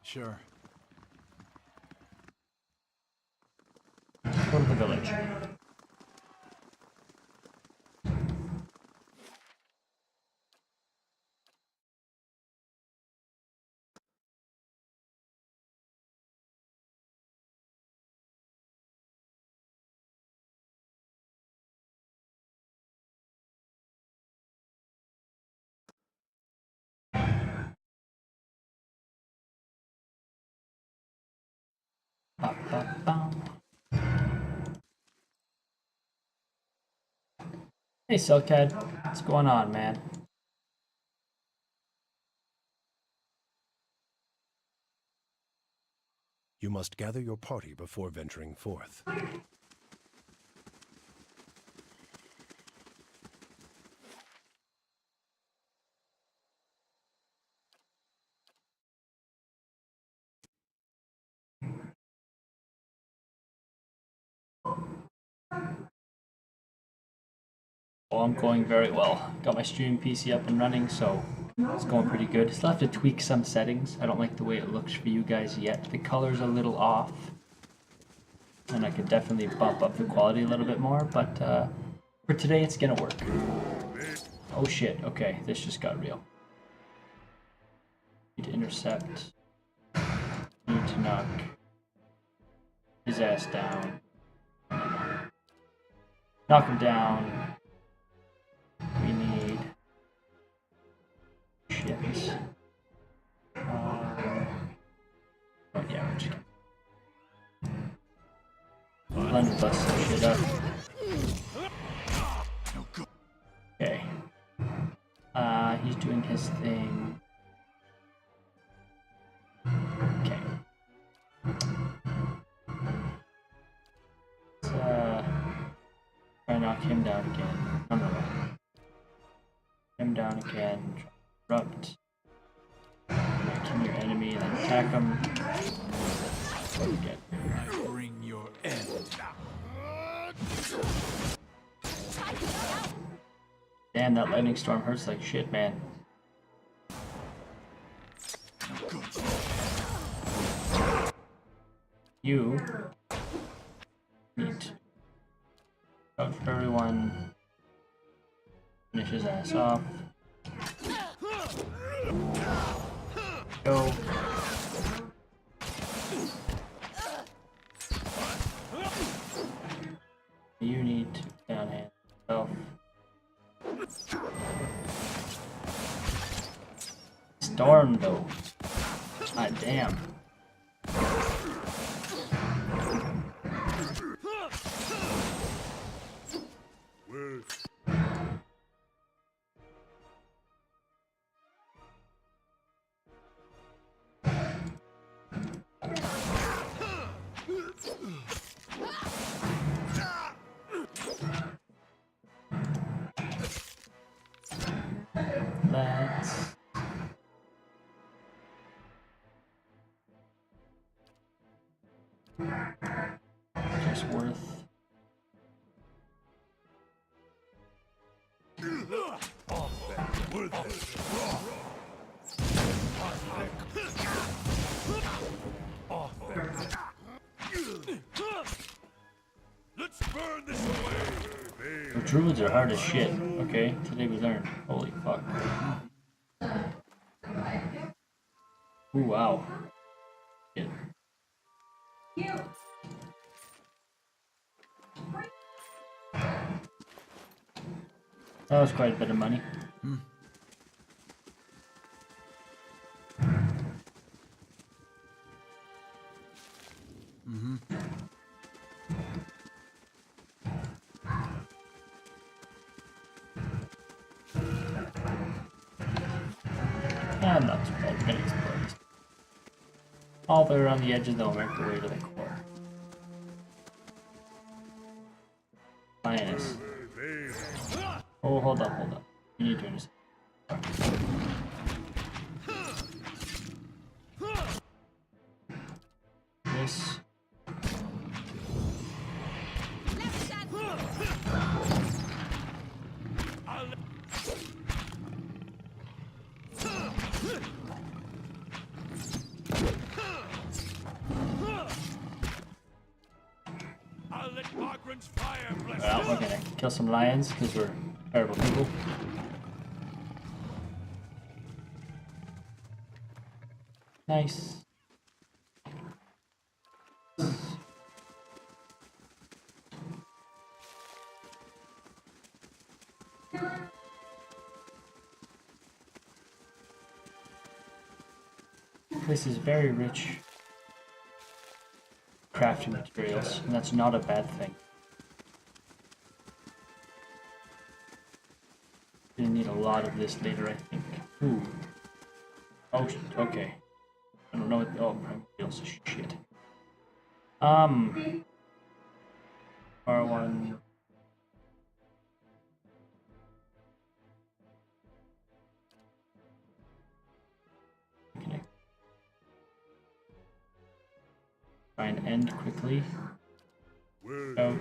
Sure. Go to the village. Ba, ba, ba. Hey, Silkhead. What's going on, man? You must gather your party before venturing forth. Well, I'm going very well. Got my streaming PC up and running, so it's going pretty good. Still have to tweak some settings. I don't like the way it looks for you guys yet. The color's a little off. And I could definitely bump up the quality a little bit more, but for today it's gonna work. Oh shit, okay, this just got real. Need to intercept. Need to knock his ass down. Knock him down. We need shit. Oh yeah, we're just gonna blend bust some shit up. Okay. He's doing his thing. Okay. Let's try to knock him down again. No. Him down again. Disrupt. Kill your enemy, then attack him. Again. I bring your end. Damn, that lightning storm hurts like shit, man. You need to go for everyone. Finish his ass off. Go. You need to downhand yourself. Storm though. God damn. Let's just worth Let's burn this away. the druids are hard as shit. Okay, today we learned. Holy fuck. Ooh, wow. Shit. That was quite a bit of money. Not too bad. We're gonna explore this. All the way around the edges, they'll make their way to the core. Lioness. Oh, hold up. You need to understand. This. Well, we're gonna kill some lions because we're terrible people. Nice. This is very rich crafting materials, and that's not a bad thing. Gonna need a lot of this later, I think. Ooh. Oh, okay. I don't know what the materials is shit. R1. Connect. Try and end quickly. Out.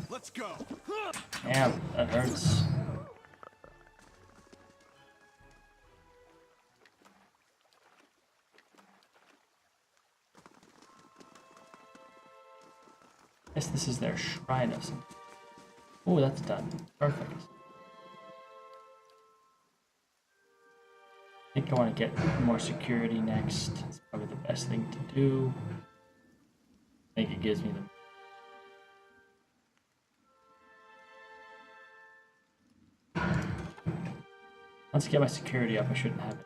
Let's go. Damn, that hurts. guess this is their shrine of something. Oh, that's done. Perfect. I think I want to get more security next. It's probably the best thing to do. I think it gives me the... Once I get my security up, I shouldn't have it.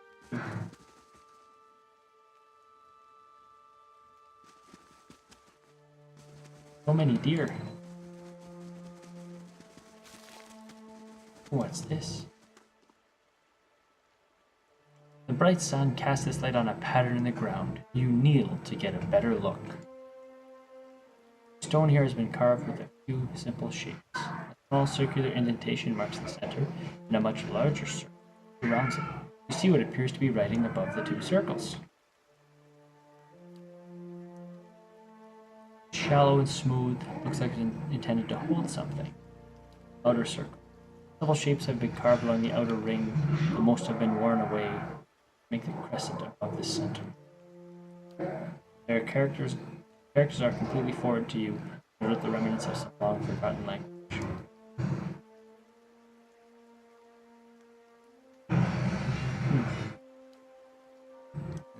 So many deer. What's this? The bright sun casts its light on a pattern in the ground. You kneel to get a better look. The stone here has been carved with a few simple shapes. A small circular indentation marks the center, and a much larger circle surrounds it. You see what appears to be writing above the two circles. Shallow and smooth, looks like it's intended to hold something. Outer circle. Several shapes have been carved along the outer ring, but most have been worn away to make the crescent above the center. Their characters are completely foreign to you, but are the remnants of some long forgotten language.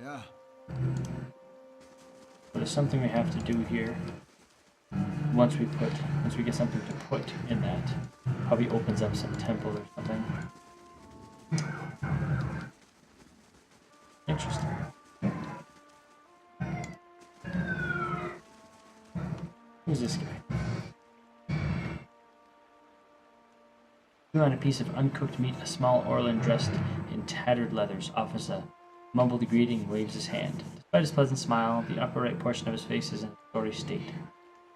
Yeah. But there's something we have to do here. Once we get something to put in that, probably opens up some temple or something. Interesting. Who's this guy? On a piece of uncooked meat, a small Orlan dressed in tattered leathers offers a mumbled greeting and waves his hand. Despite his pleasant smile, the upper right portion of his face is in a sorry state.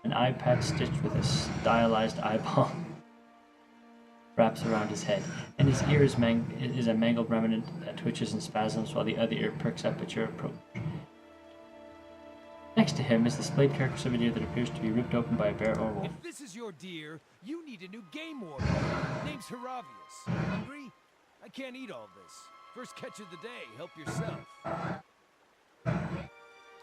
An eye patch stitched with a stylized eyeball wraps around his head, and his ear is a mangled remnant that twitches in spasms while the other ear perks up at your approach. Next to him is the splayed carcass of a deer that appears to be ripped open by a bear or wolf. If this is your deer, you need a new game warden. Name's Heravius. Hungry? I can't eat all this. First catch of the day, help yourself.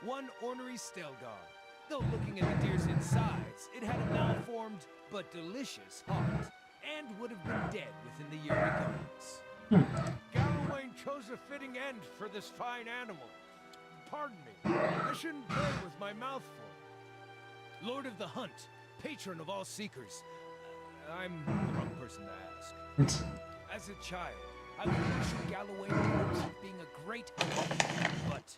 One ornery Stelgar. Though looking at the deer's insides, it had a malformed but delicious heart, and would have been dead within the year regardless. Gallowayne chose a fitting end for this fine animal. Pardon me, I shouldn't play with my mouth full. Lord of the Hunt, patron of all seekers. I'm the wrong person to ask. As a child, I would worship Gallowayne in hopes of being a great hunter, but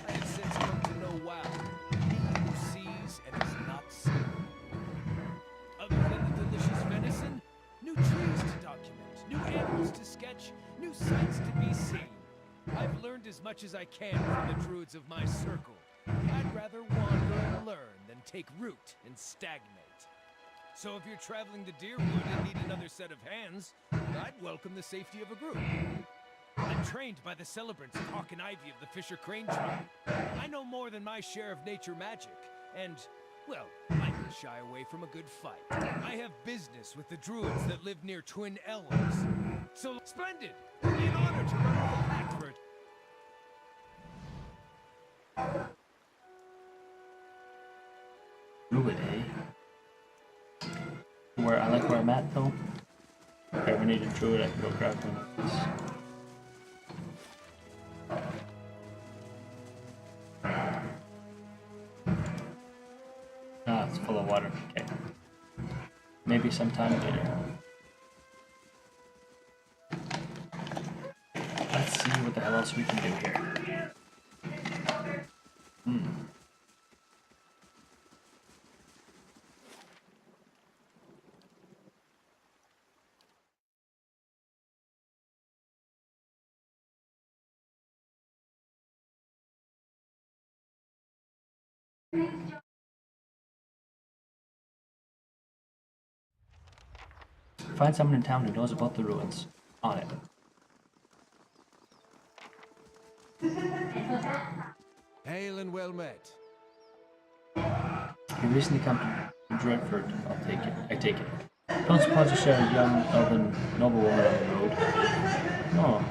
I have since come to know why. Who sees and is not seen. Other than the delicious venison, new trees to document, new animals to sketch, new sights to be seen. I've learned as much as I can from the druids of my circle. I'd rather wander and learn than take root and stagnate. So if you're traveling the Deerwood and need another set of hands, I'd welcome the safety of a group. I'm trained by the celebrants of Hawk and Ivy of the Fisher Crane tribe. I know more than my share of nature magic, and, well, I can shy away from a good fight. I have business with the druids that live near Twin Elves. So, splendid! It'd be an honor to run with the pack for it. Druid, eh? Where I like where I'm at though. If I ever need a druid, I can go grab one of these. Ah, it's full of water. Okay. Maybe sometime later. Let's see what the hell else we can do here. Find someone in town who knows about the ruins. On it. Hail and well met. You recently come to Dreadford. I'll take it. I take it. Don't suppose you share a young elven noblewoman on the road? No.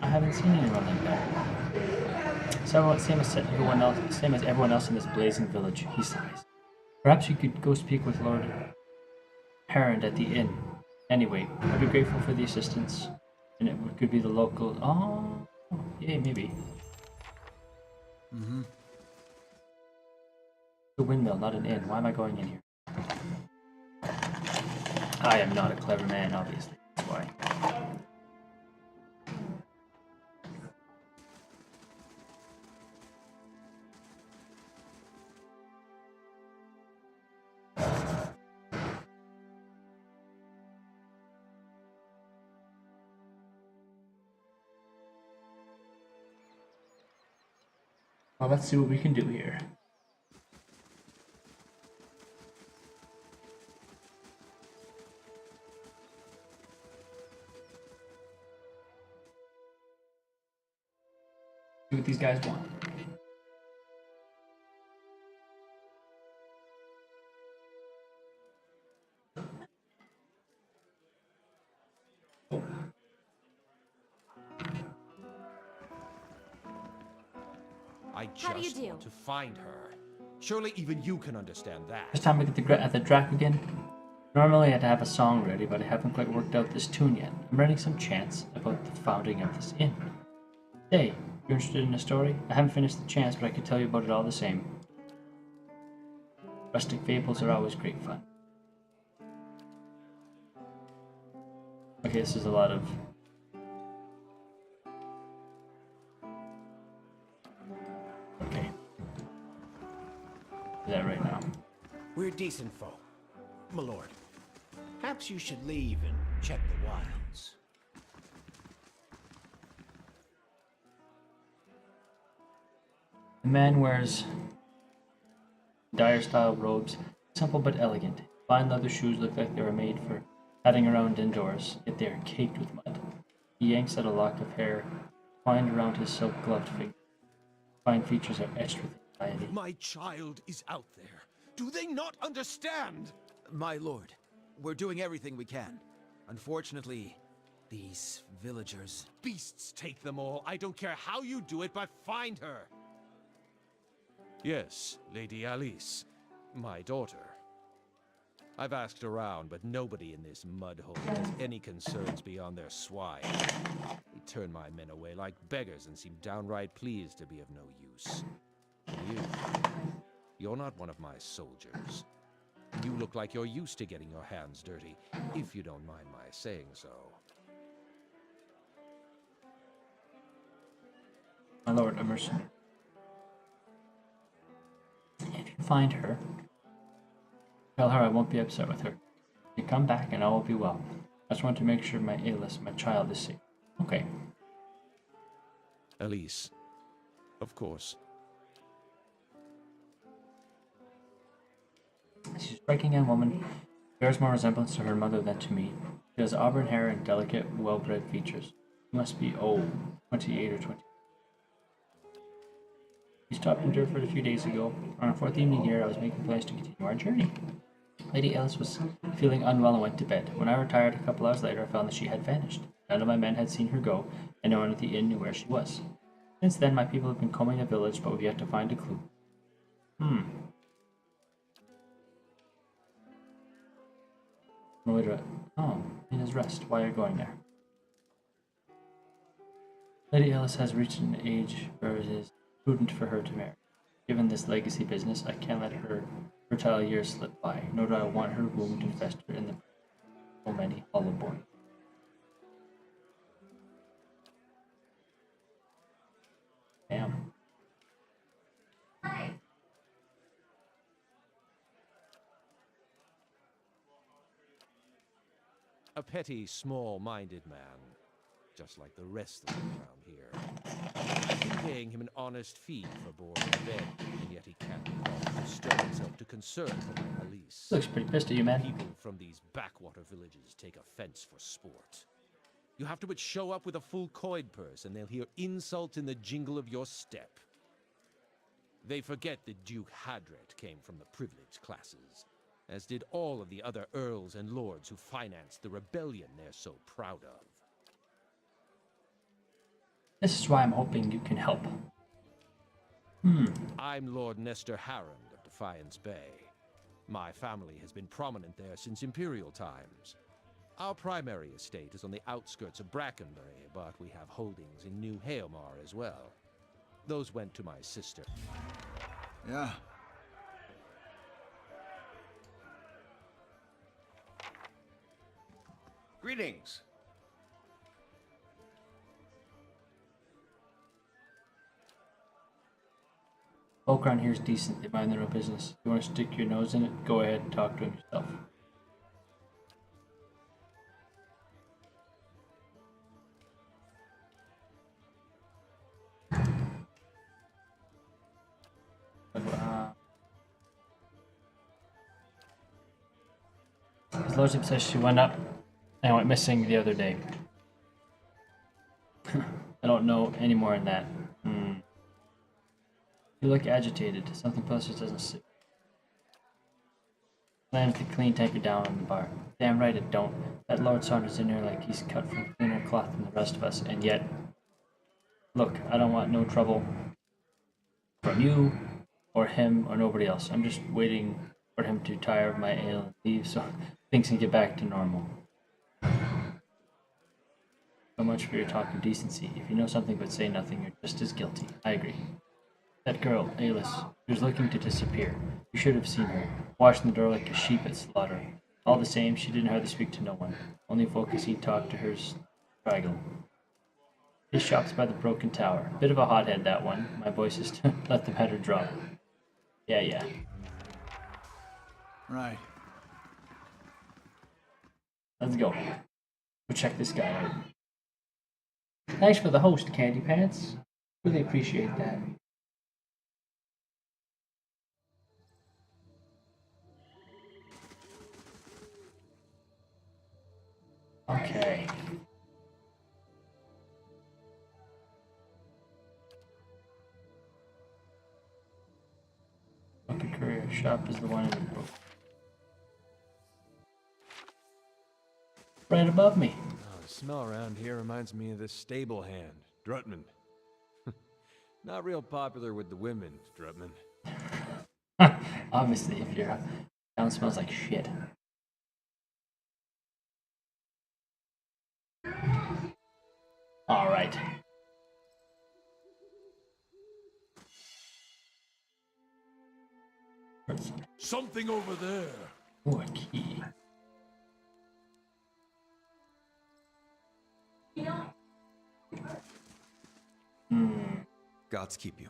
I haven't seen anyone like that. So same as everyone else in this blazing village, he sighs. Perhaps you could go speak with Lord Harrond at the inn. Anyway, I'd be grateful for the assistance. And it could be the local. Oh, yeah, maybe. The windmill, not an inn. Why am I going in here? I am not a clever man, obviously. That's why. Well, let's see what we can do here. See what these guys want. I How do you just do? want to find her. Surely even you can understand that. This time I get at the track again. Normally I'd have a song ready, but I haven't quite worked out this tune yet. I'm writing some chants about the founding of this inn. Hey, you're interested in a story? I haven't finished the chants, but I could tell you about it all the same. Rustic fables are always great fun. Okay, this is a lot of... Okay. Do that right now. We're decent folk, my lord. Perhaps you should leave and check the wilds. The man wears dire-style robes, simple but elegant. Fine leather shoes look like they were made for padding around indoors, yet they are caked with mud. He yanks at a lock of hair, twined around his silk-gloved fingers. Fine features are etched with anxiety. My child is out there. Do they not understand? My lord, we're doing everything we can. Unfortunately, these villagers... Beasts take them all. I don't care how you do it, but find her. Yes, Lady Alice, my daughter. I've asked around, but nobody in this mud hole has any concerns beyond their swine. They turn my men away like beggars and seem downright pleased to be of no use. You're not one of my soldiers. You look like you're used to getting your hands dirty, if you don't mind my saying so. My lord, Emerson. If you find her, tell her I won't be upset with her. You come back and all will be well. I just want to make sure my Alice, my child, is safe. Okay. Elise, of course. She's a striking young woman. Bears more resemblance to her mother than to me. She has auburn hair and delicate, well-bred features. She must be, 28 or 20. We stopped in Durford a few days ago. On our fourth evening here, I was making plans to continue our journey. Lady Alice was feeling unwell and went to bed. When I retired a couple hours later, I found that she had vanished. None of my men had seen her go, and no one at the inn knew where she was. Since then, my people have been combing the village, but we've yet to find a clue. Oh, in his rest. Why are you going there? Lady Alice has reached an age where it is prudent for her to marry. Given this legacy business, I can't let her fertile years slip by, nor do I want her womb to fester in the so many hollow boys. Damn. A petty, small-minded man, just like the rest of them around here. I've been paying him an honest fee for board and bed, and yet he can't be bothered to stir himself to concern for my Elise. Looks pretty pissed at you, man. People from these backwater villages take offense for sport. You have to but show up with a full coin purse, and they'll hear insult in the jingle of your step. They forget that Duke Hadret came from the privileged classes, as did all of the other earls and lords who financed the rebellion they're so proud of. This is why I'm hoping you can help. I'm Lord Nestor Harrond of Defiance Bay. My family has been prominent there since Imperial times. Our primary estate is on the outskirts of Brackenbury, but we have holdings in New Haomar as well. Those went to my sister. Yeah. Greetings. Folk around here is decent. They mind their own business. If you want to stick your nose in it, go ahead and talk to him yourself. His lordship says she went up and went missing the other day. I don't know any more than that. You look agitated. Something plus just doesn't sit. Slams the clean tanker down on the bar. Damn right it don't. That Lord Saunders in here like he's cut from cleaner cloth than the rest of us, and yet... Look, I don't want no trouble from you, or him, or nobody else. I'm just waiting for him to tire of my ale and leave so things can get back to normal. So much for your talk of decency. If you know something but say nothing, you're just as guilty. I agree. That girl, Alice, she was looking to disappear. You should have seen her, watching the door like a sheep at slaughter. All the same, she didn't hardly speak to no one. Only folk as he talked to her's straggle. His shop's by the broken tower. Bit of a hothead, that one. My boy says to let the matter drop. Yeah. Right. Let's go. Go check this guy out. Thanks for the host, Candy Pants. Really appreciate that. Okay. Lucky Courier shop is the one in the book. Right above me. Oh, the smell around here reminds me of this stable hand, Drutman. Not real popular with the women, Drutman. Obviously, if your town smells like shit. All right. Something over there. Ooh, a key. Gods keep you.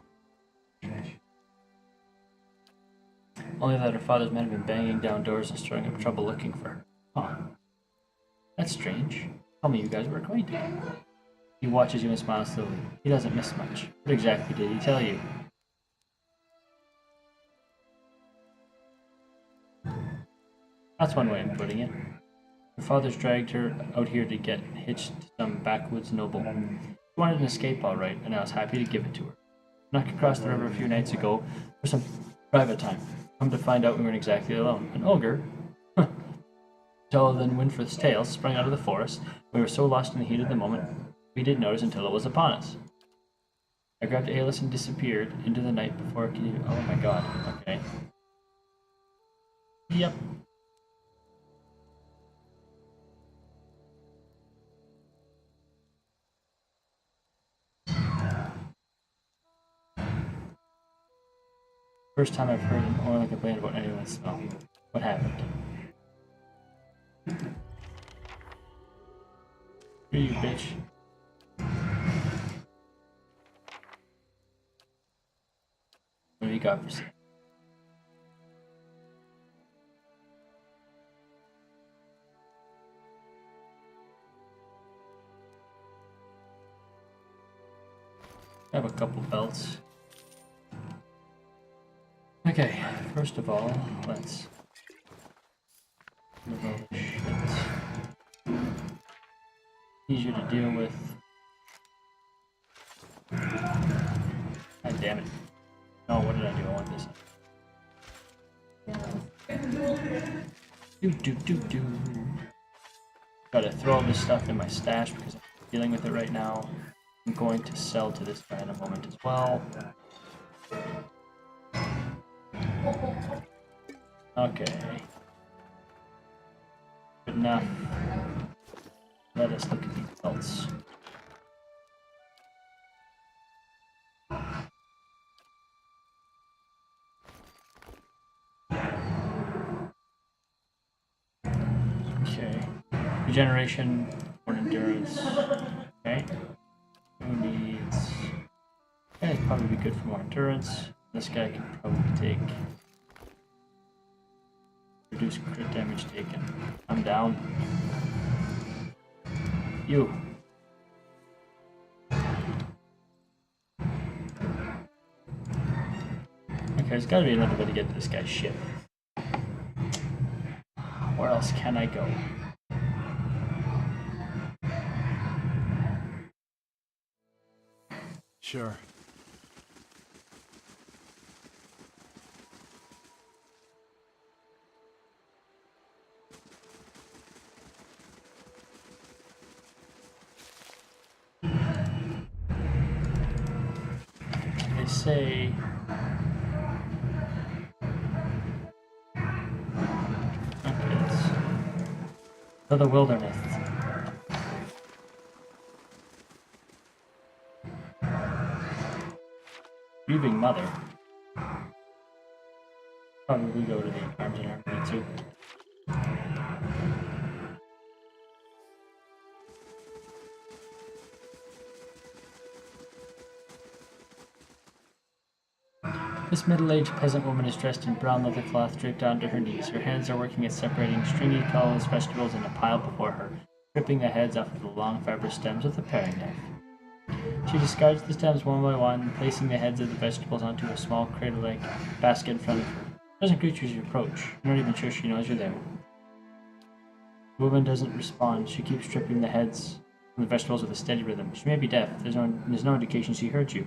Only that her father's men have been banging down doors and stirring up trouble looking for her. Huh. That's strange. Tell me you guys were acquainted. He watches you and smiles slowly. He doesn't miss much. What exactly did he tell you? That's one way of putting it. Her father's dragged her out here to get hitched to some backwoods noble. She wanted an escape all right, and I was happy to give it to her. Snuck across the river a few nights ago for some private time. Come to find out we weren't exactly alone. An ogre, taller than Winfrith's tail, sprang out of the forest. We were so lost in the heat of the moment, we didn't notice until it was upon us. I grabbed Alice and disappeared into the night before it could even... Oh my god, okay. Yep. First time I've heard an Orlin complain about anyone's smell. What happened? Screw you, bitch. What do you got for sale? I have a couple belts. Okay, first of all, let's move all this shit. Easier to deal with. God damn it. No, what did I do? I want this. Do. Gotta throw all this stuff in my stash because I'm dealing with it right now. I'm going to sell to this guy in a moment as well. Okay. Good enough. Let us look at the results. Okay. Regeneration, more endurance. Okay. Who needs... Yeah, it'd probably be good for more endurance. This guy can probably take... reduce crit damage taken. I'm down. You. Okay, there's gotta be another way to get to this guy's ship. Where else can I go? Sure. They say... Okay, let's... To the wilderness. Grieving Mother. Probably go to the Arms and Armory too. This middle-aged peasant woman is dressed in brown leather cloth draped down to her knees. Her hands are working at separating stringy, colorless vegetables in a pile before her, ripping the heads off of the long fibrous stems with a paring knife. She discards the stems one by one, placing the heads of the vegetables onto a small cradle-like basket in front of her. She doesn't greet you as you approach. You're not even sure she knows you're there. The woman doesn't respond. She keeps stripping the heads from the vegetables with a steady rhythm. She may be deaf. There's no indication she heard you.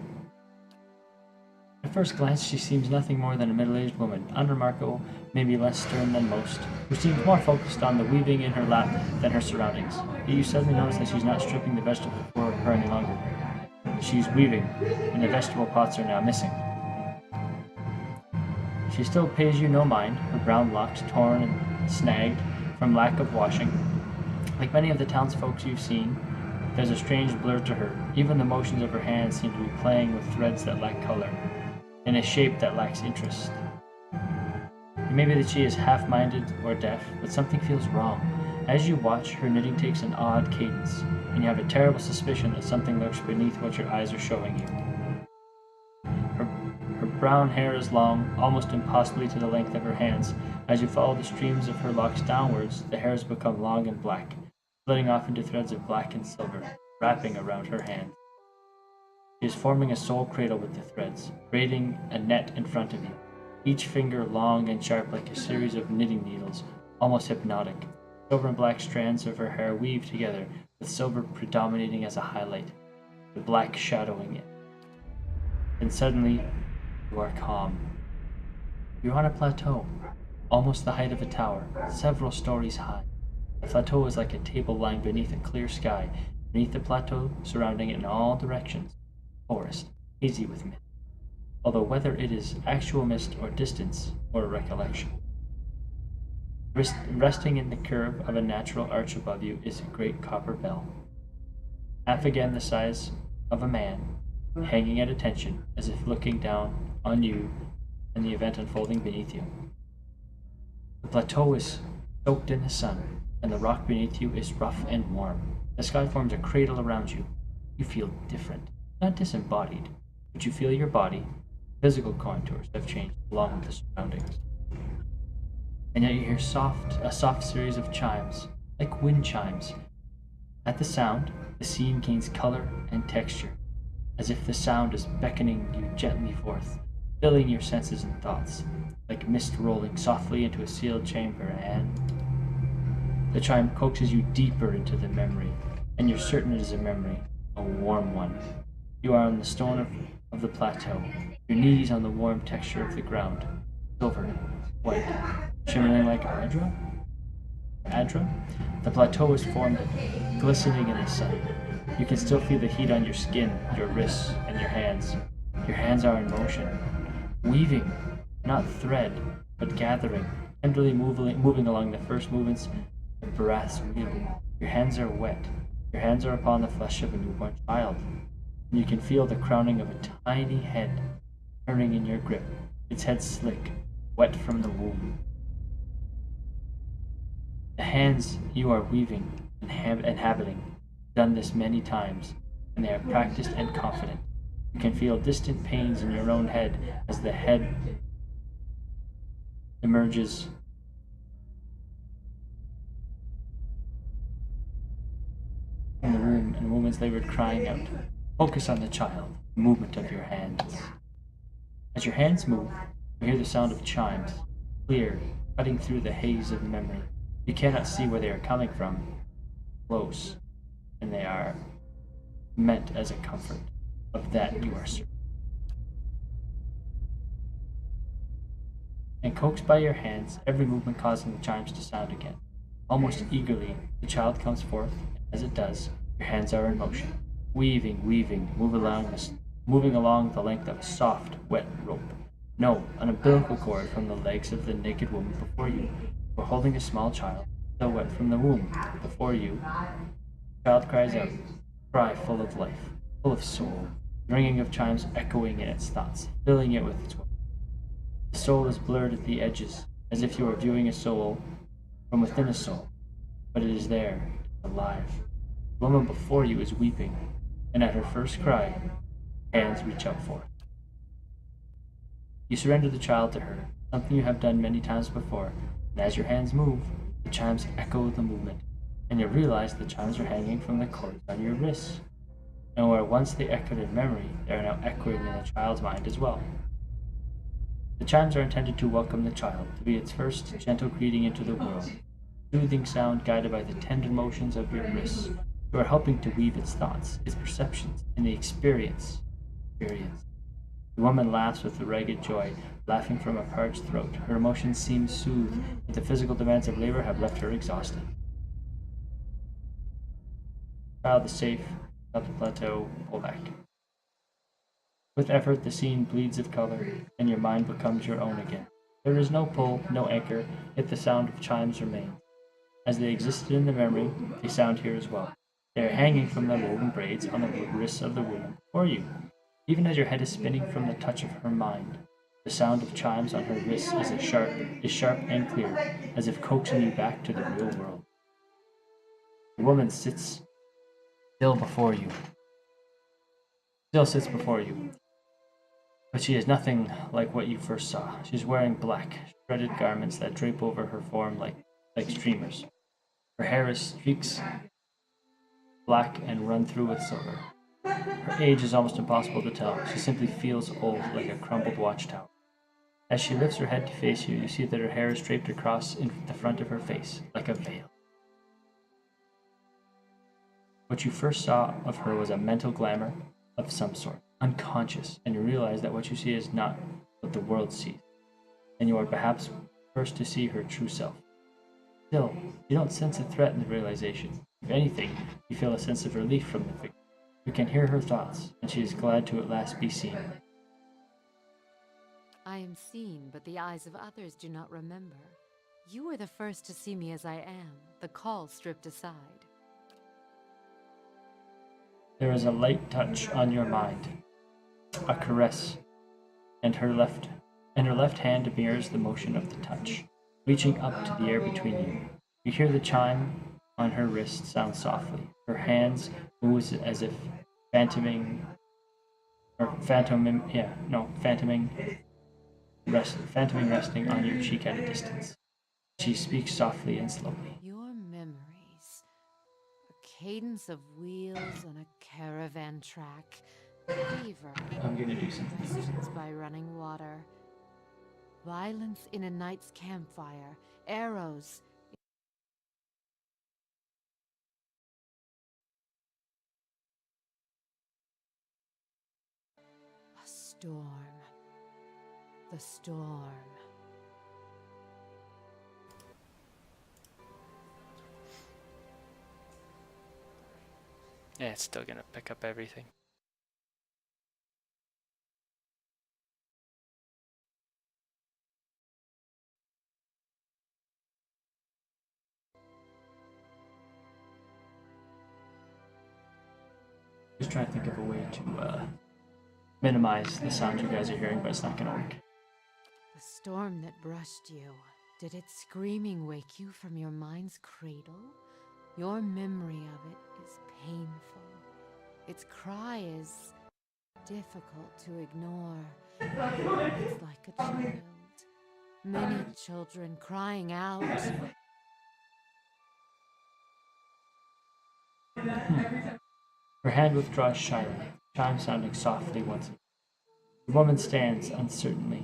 At first glance, she seems nothing more than a middle-aged woman, unremarkable, maybe less stern than most, who seems more focused on the weaving in her lap than her surroundings. Yet you suddenly notice that she's not stripping the vegetable for her any longer. She's weaving, and the vegetable pots are now missing. She still pays you no mind, her brown locks torn and snagged from lack of washing. Like many of the townsfolk you've seen, there's a strange blur to her. Even the motions of her hands seem to be playing with threads that lack color, in a shape that lacks interest. It may be that she is half-minded or deaf, but something feels wrong. As you watch, her knitting takes an odd cadence, and you have a terrible suspicion that something lurks beneath what your eyes are showing you. Her brown hair is long, almost impossibly to the length of her hands. As you follow the streams of her locks downwards, the hairs become long and black, splitting off into threads of black and silver, wrapping around her hands. She is forming a soul cradle with the threads, braiding a net in front of you, each finger long and sharp like a series of knitting needles, almost hypnotic. Silver and black strands of her hair weave together, with silver predominating as a highlight, the black shadowing it. Then suddenly, you are calm. You're on a plateau, almost the height of a tower, several stories high. The plateau is like a table lying beneath a clear sky. Beneath the plateau, surrounding it in all directions, forest, hazy with mist, although whether it is actual mist or distance or a recollection. Resting in the curve of a natural arch above you is a great copper bell, half again the size of a man, hanging at attention as if looking down on you and the event unfolding beneath you. The plateau is soaked in the sun, and the rock beneath you is rough and warm. The sky forms a cradle around you. You feel different. Not disembodied, but you feel your body, physical contours have changed along with the surroundings. And yet you hear a soft series of chimes, like wind chimes. At the sound, the scene gains color and texture, as if the sound is beckoning you gently forth, filling your senses and thoughts, like mist rolling softly into a sealed chamber, and the chime coaxes you deeper into the memory, and you're certain it is a memory, a warm one. You are on the stone of the plateau, your knees on the warm texture of the ground, silver, white, shimmering like Adra? The plateau is formed, glistening in the sun. You can still feel the heat on your skin, your wrists, and your hands. Your hands are in motion, weaving, not thread, but gathering, tenderly moving along the first movements of breaths wheel. Your hands are wet. Your hands are upon the flesh of a newborn child. And you can feel the crowning of a tiny head turning in your grip, its head slick, wet from the womb. The hands you are weaving and inhabiting done this many times, and they are practiced and confident. You can feel distant pains in your own head as the head emerges from the womb, and woman's labored crying out. Focus on the child, the movement of your hands. As your hands move, you hear the sound of chimes, clear, cutting through the haze of memory. You cannot see where they are coming from. Close, and they are meant as a comfort. Of that you are certain. And coaxed by your hands, every movement causing the chimes to sound again. Almost eagerly, the child comes forth, and as it does, your hands are in motion, weaving, moving along the length of a soft, wet rope. No, an umbilical cord from the legs of the naked woman before you, or holding a small child, still wet from the womb. Before you, the child cries out, a cry full of life, full of soul, the ringing of chimes echoing in its thoughts, filling it with its will. The soul is blurred at the edges, as if you were viewing a soul from within a soul, but it is there, alive. The woman before you is weeping, and at her first cry, hands reach out forth. You surrender the child to her, something you have done many times before, and as your hands move, the chimes echo the movement, and you realize the chimes are hanging from the cords on your wrists. And where once they echoed in memory, they are now echoing in the child's mind as well. The chimes are intended to welcome the child, to be its first gentle greeting into the world. Soothing sound guided by the tender motions of your wrists. You are helping to weave its thoughts, its perceptions, and the experience. The woman laughs with a ragged joy, laughing from a parched throat. Her emotions seem soothed, but the physical demands of labor have left her exhausted. The child is safe, up the plateau, pull back. With effort, the scene bleeds of color, and your mind becomes your own again. There is no pull, no anchor, yet the sound of chimes remains. As they existed in the memory, they sound here as well. They are hanging from the woven braids on the wrists of the woman before you. Even as your head is spinning from the touch of her mind, the sound of chimes on her wrists is sharp and clear, as if coaxing you back to the real world. The woman sits still before you. Still sits before you. But she is nothing like what you first saw. She is wearing black, shredded garments that drape over her form like streamers. Her hair is streaks black and run through with silver. Her age is almost impossible to tell. She simply feels old, like a crumbled watchtower. As she lifts her head to face you, you see that her hair is draped across in the front of her face, like a veil. What you first saw of her was a mental glamour of some sort, unconscious, and you realize that what you see is not what the world sees, and you are perhaps first to see her true self. Still, you don't sense a threat in the realization. If anything, you feel a sense of relief from the figure. You can hear her thoughts, and she is glad to at last be seen. I am seen, but the eyes of others do not remember. You were the first to see me as I am, the call stripped aside. There is a light touch on your mind, a caress, and her left hand mirrors the motion of the touch, reaching up to the air between you. You hear the chime on her wrist sound softly. Her hands move as if phantoming resting on your cheek at a distance. She speaks softly and slowly. Your memories. A cadence of wheels on a caravan track. Fever. I'm gonna do something. Questions by running water. Violence in a night's campfire. Arrows. A storm. The storm. Yeah, it's still gonna pick up everything. Just trying to think of a way to minimize the sound you guys are hearing, but it's not gonna work. The storm that brushed you, did its screaming wake you from your mind's cradle? Your memory of it is painful. Its cry is difficult to ignore. It's like a child. Many children crying out. Her hand withdraws shyly, chime sounding softly once again. The woman stands uncertainly,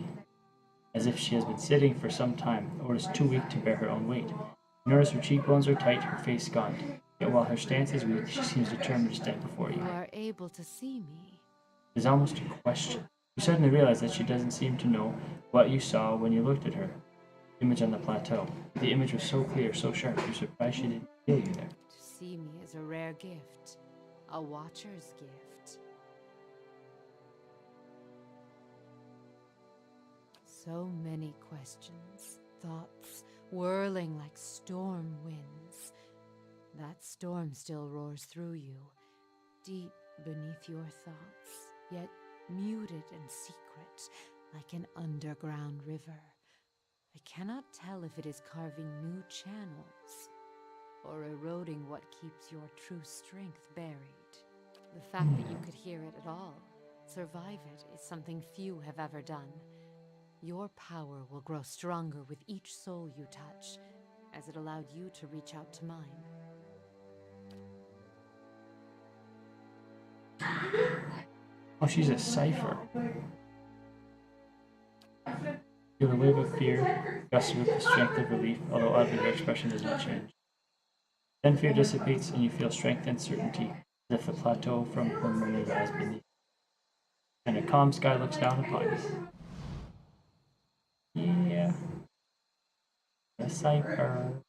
as if she has been sitting for some time, or is too weak to bear her own weight. You notice her cheekbones are tight, her face gaunt. Yet while her stance is weak, she seems determined to stand before you. You are able to see me. It is almost a question. You suddenly realize that she doesn't seem to know what you saw when you looked at her. The image on the plateau. The image was so clear, so sharp, you're surprised she didn't feel you there. To see me is a rare gift. A watcher's gift. So many questions, thoughts, whirling like storm winds. That storm still roars through you, deep beneath your thoughts, yet muted and secret, like an underground river. I cannot tell if it is carving new channels, or eroding what keeps your true strength buried. The fact that you could hear it at all, survive it, is something few have ever done. Your power will grow stronger with each soul you touch, as it allowed you to reach out to mine. Oh, she's a cipher. Feel a wave of fear, gusted with the strength of relief, although oddly her expression does not change. Then fear dissipates and you feel strength and certainty, as if the plateau from her memory lies beneath. And a calm sky looks down upon you. Yeah. A cipher.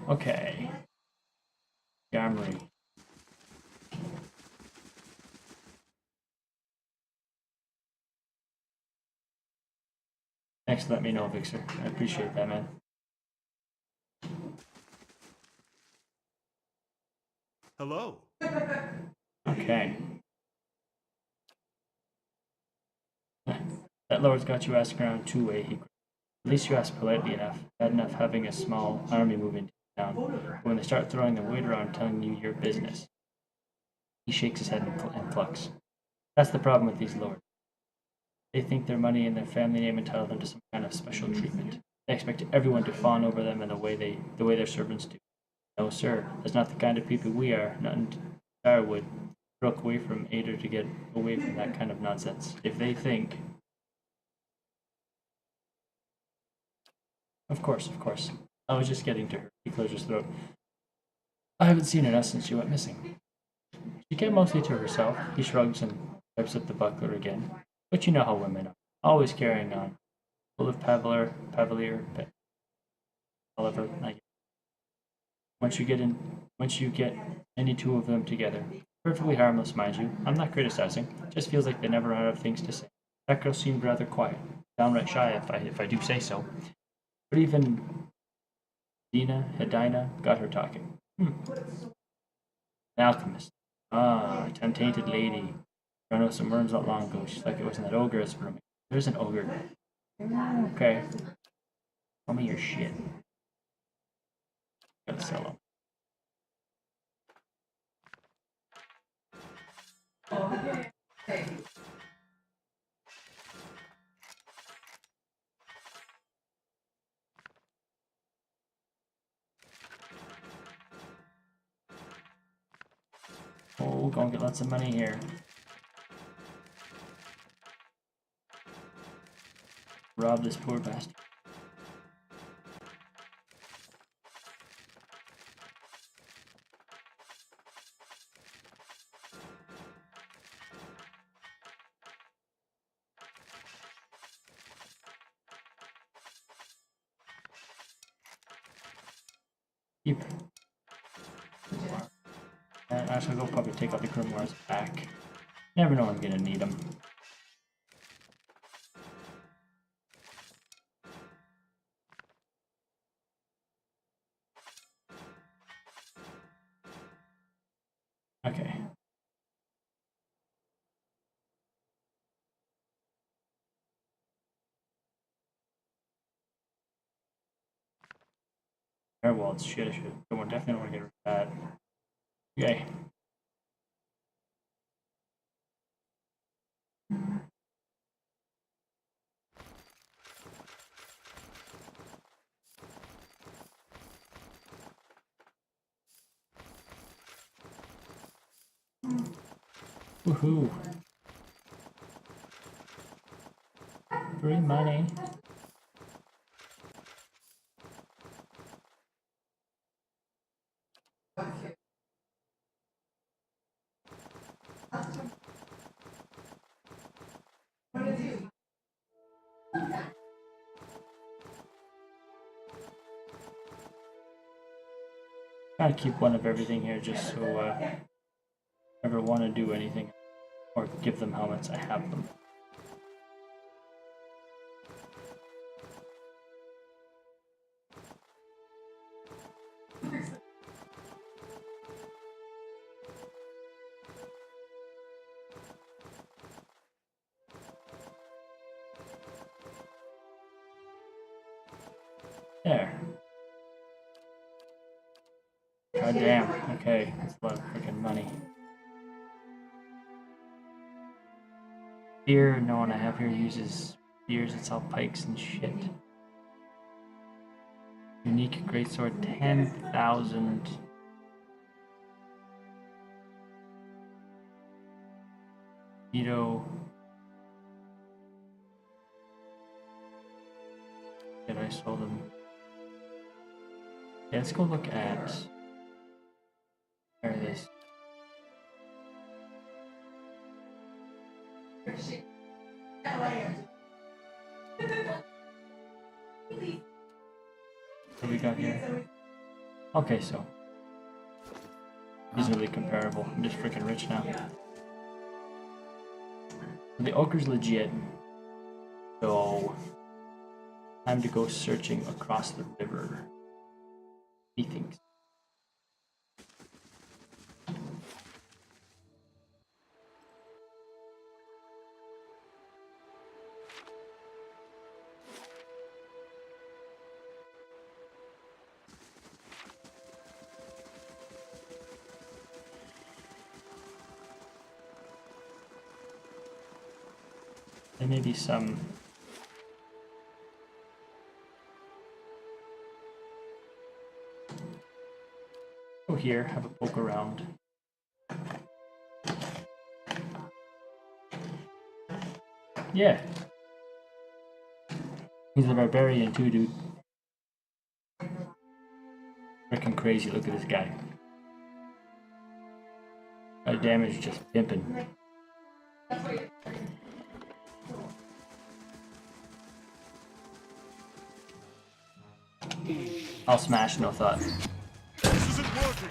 Okay. Armory. Thanks for letting me know, Vixer. I appreciate that, man. Hello. Okay. That lord's got you asking around two-way, he. At least you asked politely enough. Bad enough having a small army move into town. But when they start throwing their weight around telling you your business, he shakes his head and clucks. That's the problem with these lords. They think their money and their family name entitle them to some kind of special treatment. They expect everyone to fawn over them in the way their servants do. No, sir, that's not the kind of people we are. Not in Starwood. Broke away from Ader to get away from that kind of nonsense. If they think... Of course. I was just getting to her. He closed his throat. I haven't seen her since she went missing. She kept mostly to herself. He shrugs and wipes up the buckler again. But you know how women are. Always carrying on. Full of Pavalier, Oliver, once you get any two of them together. Perfectly harmless, mind you. I'm not criticizing. Just feels like they never run out of things to say. That girl seemed rather quiet. Downright shy, if I do say so. But even Hedina got her talking. An alchemist. Ah, a tainted lady. I know some worms not long ago. She's like it was in that ogre's room. There's an ogre. Okay. Tell me your shit. Gotta sell them. Oh, gonna get lots of money here. Rob this poor bastard. Keep. Actually, I'll probably take all the grimoires back. Never know I'm gonna need them. Okay. Airwalls, shit, I should. Definitely want to get rid of that. Okay. Woohoo! Free money. Gotta keep one of everything here just so if I ever want to do anything or give them helmets, I have them. There. God damn. Okay, that's a lot of freaking money. Here, no one I have here uses spears, it's all pikes and shit. Unique greatsword, 10,000. Ito. Did I sold them? Yeah, let's go look at where this. What we got here? Okay, so easily comparable. I'm just freaking rich now. The ogre's legit. So time to go searching across the river. Methinks. There may be some go here, have a poke around. Yeah. He's a barbarian too, dude. Freaking crazy, look at this guy. That damage just pimping. I'll smash, no thought. This isn't working.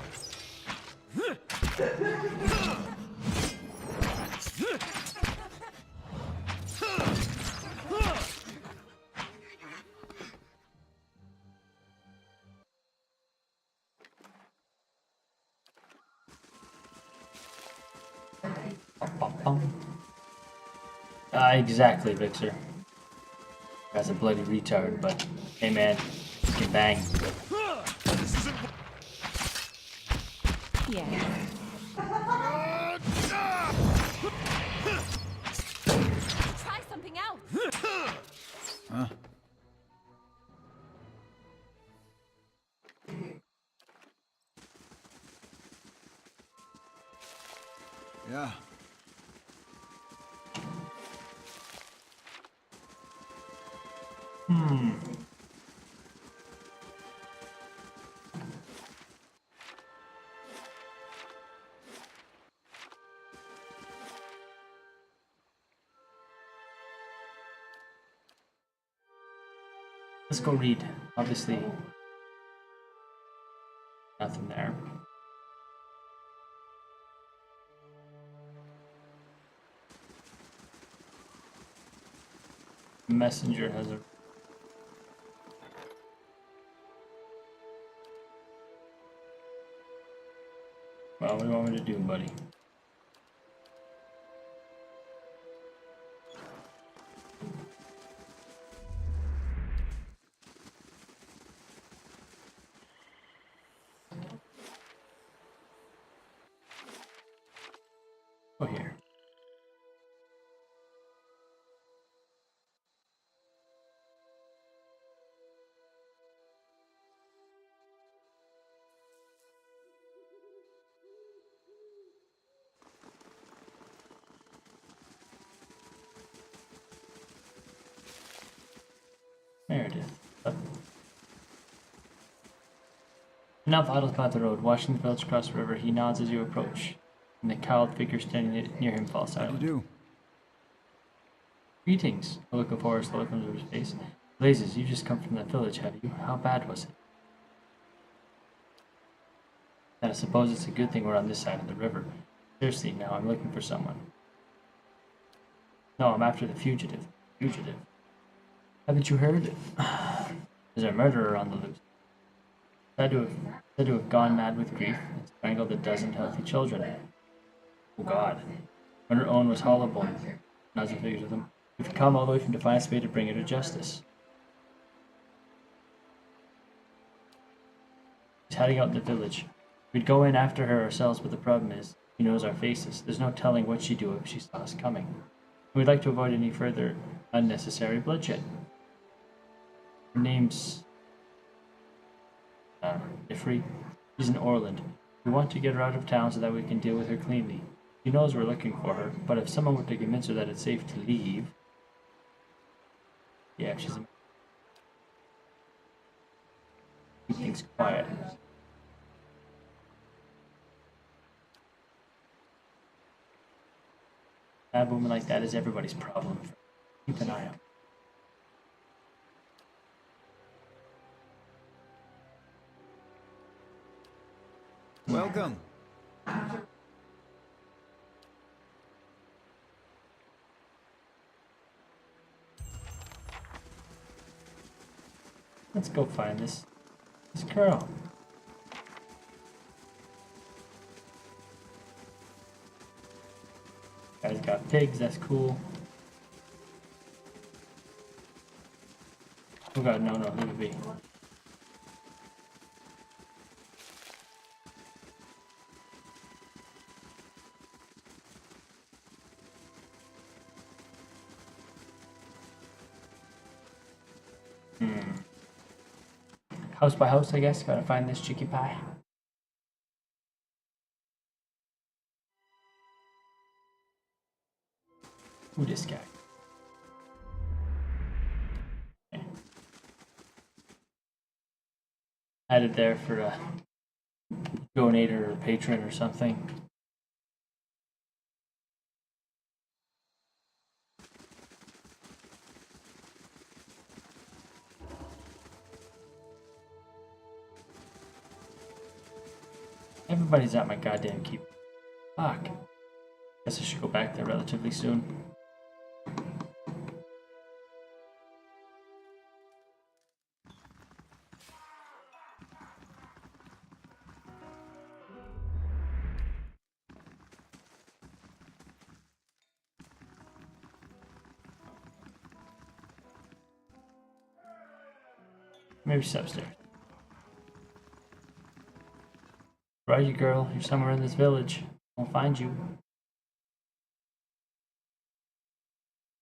Exactly, Vixer. That's a bloody retard, but hey man, you can bang. Yeah. Try something else. Huh? Yeah. Let's go read. Obviously, nothing there. Messenger has a... Well, what do you want me to do, buddy? Go here. There it is. Up. Now idles by the road, watching the village cross the river. He nods as you approach, and the cowled figure standing near him falls silent. How do you do? Greetings. A look of horror slowly comes over his face. Blazes, you just come from that village, have you? How bad was it? Then I suppose it's a good thing we're on this side of the river. Seriously, now I'm looking for someone. No, I'm after the fugitive. Fugitive. Haven't you heard? There's a murderer on the loose. Said to have gone mad with grief and strangled a dozen healthy children. Oh God. When her own was horrible, nods her figures with them. We've come all the way from Defiance Bay to bring her to justice. She's hiding out in the village. We'd go in after her ourselves, but the problem is, she knows our faces. There's no telling what she'd do if she saw us coming. We'd like to avoid any further unnecessary bloodshed. Her name's... Ifri. She's in Orland. We want to get her out of town so that we can deal with her cleanly. She knows we're looking for her, but if someone were to convince her that it's safe to leave... Yeah, she's... Keep things quiet. A bad woman like that is everybody's problem. Keep an eye out. Welcome. Let's go find this girl. Guys got pigs, that's cool. Oh God, no, leave it be. House by house, I guess. Gotta find this chicky pie. Who this guy? Okay. Added there for a donator or patron or something. Everybody's at my goddamn keep. Fuck. Guess I should go back there relatively soon. Maybe she's upstairs. Where are you, girl? You're somewhere in this village. I'll find you.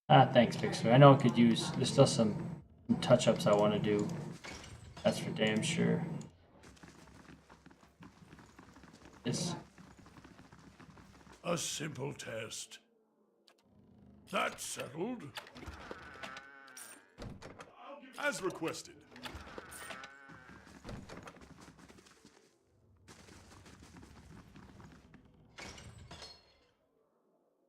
Ah, thanks, Fixer. I know I could use... There's still some touch-ups I want to do. That's for damn sure. This. A simple test. That's settled. As requested.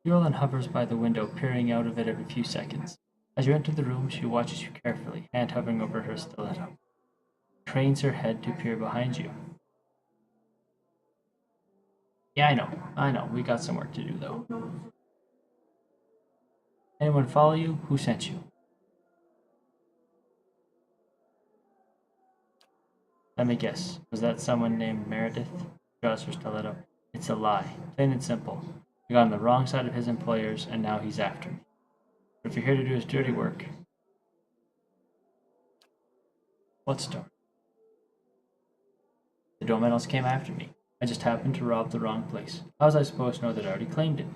Yolanda hovers by the window, peering out of it every few seconds. As you enter the room, she watches you carefully, hand hovering over her stiletto. Cranes her head to peer behind you. Yeah, I know. We got some work to do, though. Anyone follow you? Who sent you? Let me guess. Was that someone named Meredith? Draws her stiletto. It's a lie. Plain and simple. I got on the wrong side of his employers, and now he's after me. But if you're here to do his dirty work... What story? The Dometals came after me. I just happened to rob the wrong place. How was I supposed to know that I already claimed it?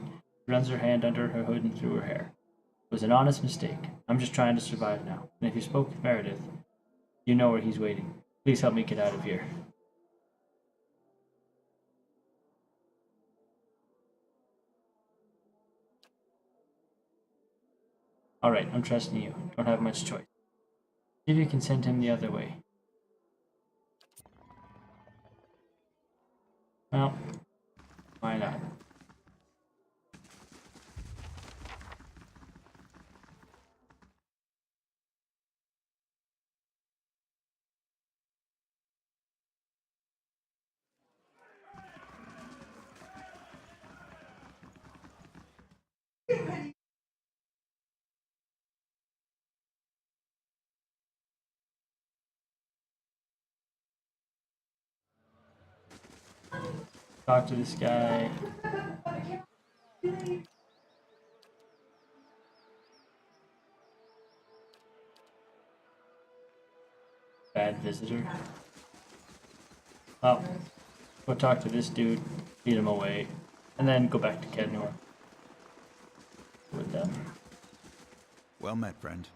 She runs her hand under her hood and through her hair. It was an honest mistake. I'm just trying to survive now. And if you spoke with Meredith, you know where he's waiting. Please help me get out of here. Alright, I'm trusting you. Don't have much choice. See if you can send him the other way. Well, why not? Talk to this guy. Bad visitor. Oh, go talk to this dude, beat him away, and then go back to Kednor with them. Well met, friend.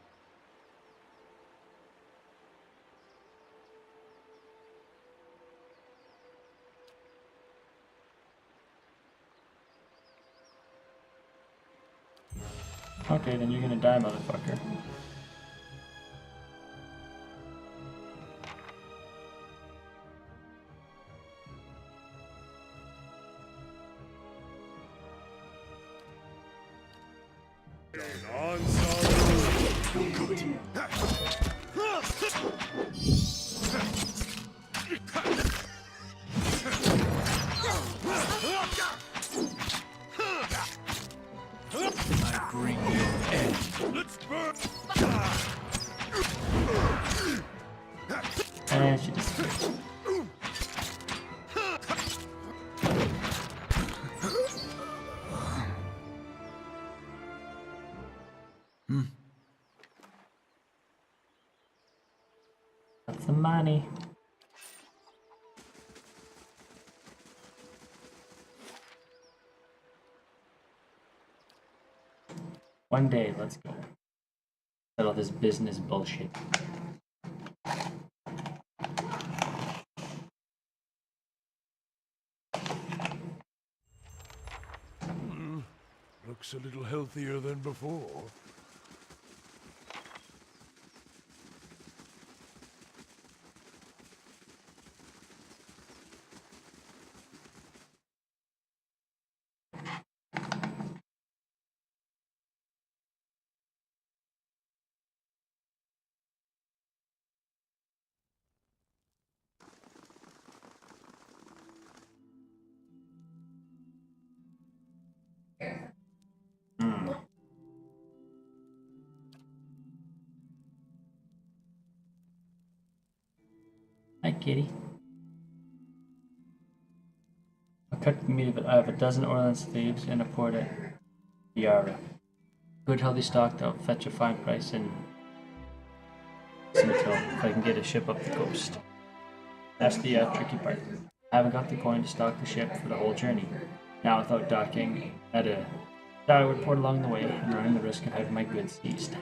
Okay, then you're gonna die, motherfucker. I bring your end. Let's burn! And she disappeared. That's the money. One day, let's go. Settle this business bullshit. Looks a little healthier than before. Hi, kitty. I cut the meat of it. I have a dozen Orlan sleeves and a porta tiara. Good healthy stock that'll fetch a fine price in Citadel if I can get a ship up the coast. That's the tricky part. I haven't got the coin to stock the ship for the whole journey. Now, without docking, I would port along the way and running the risk of having my goods seized.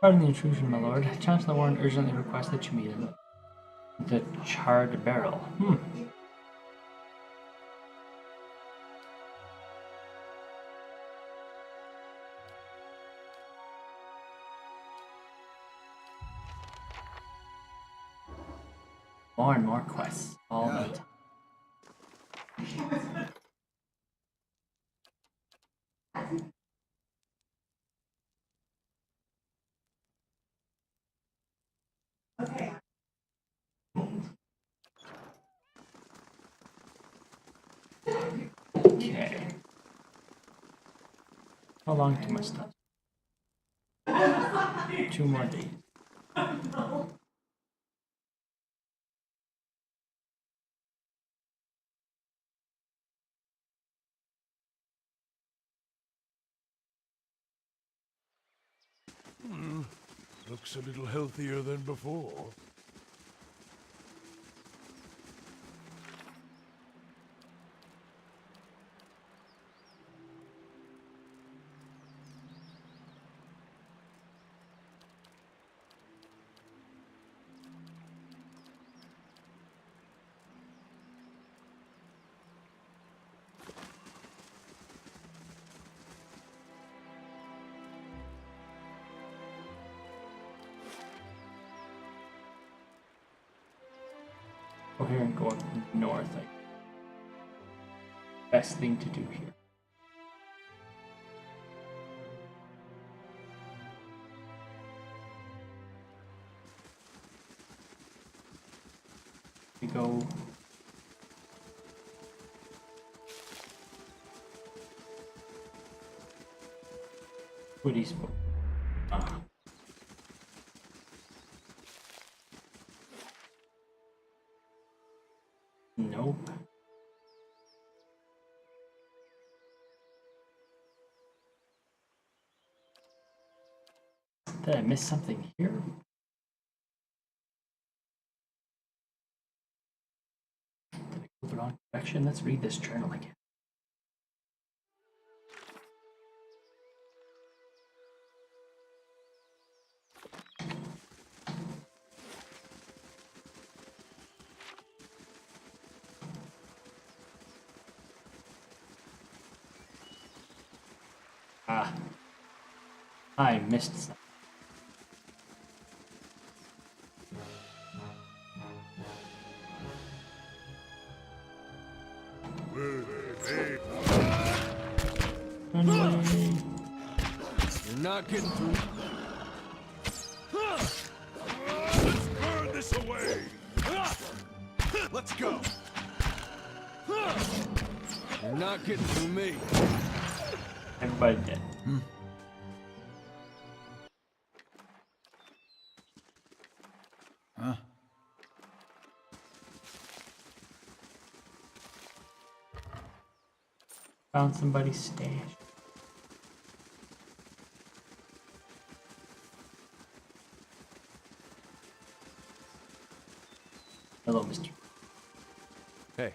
Pardon the intrusion, my lord. Chancellor Warren urgently requests that you meet him. The charred barrel. More and more quests. All the time. Okay. Okay. How long to my stuff? 2 more days. Looks a little healthier than before. Go here and go up north. Like, best thing to do here. We go. What he spoke. Nope. Did I miss something here? Did I go the wrong direction? Let's read this journal again. Ah, I missed something. Run away. You're not getting through. Let's burn this away! Let's go! You're not getting through me. Everybody dead. Huh? Found somebody's stash. Hello, Mr. Hey.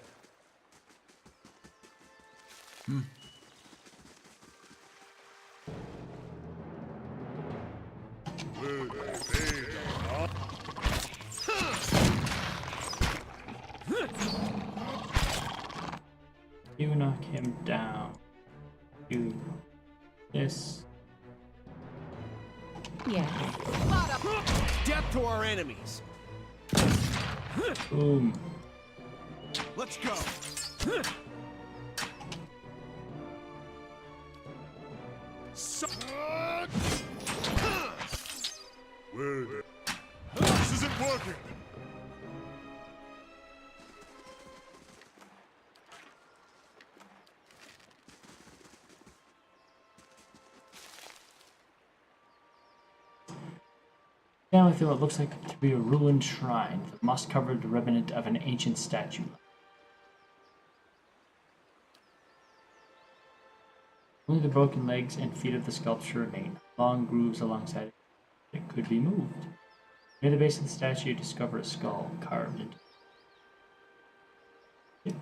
You knock him down. Do this. Yeah. Death to our enemies. Boom. Let's go! This isn't working! Down with what looks like to be a ruined shrine, the moss-covered remnant of an ancient statue. Only the broken legs and feet of the sculpture remain, long grooves alongside it. It could be moved. Near the base of the statue, you discover a skull carved into it.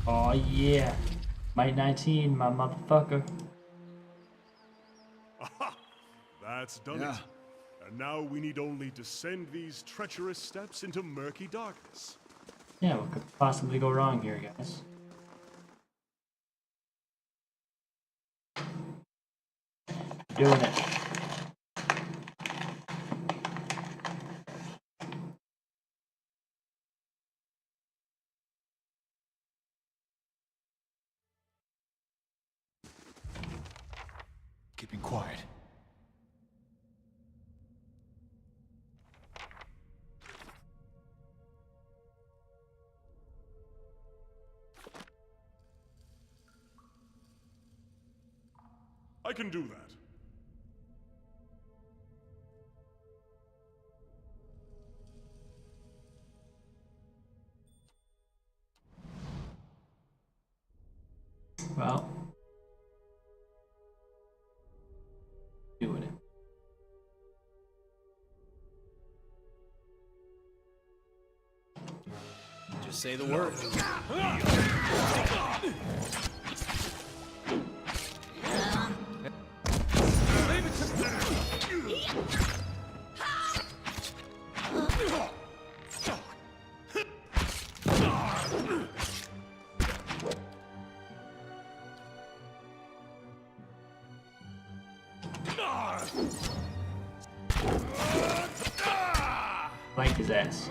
Oh yeah. Might 19, my motherfucker. Aha! That's done it. And now we need only descend these treacherous steps into murky darkness. Yeah, what could possibly go wrong here, guys? Doing it. Keeping quiet. I can do that. Well, doing it. Just say the word. Like his ass.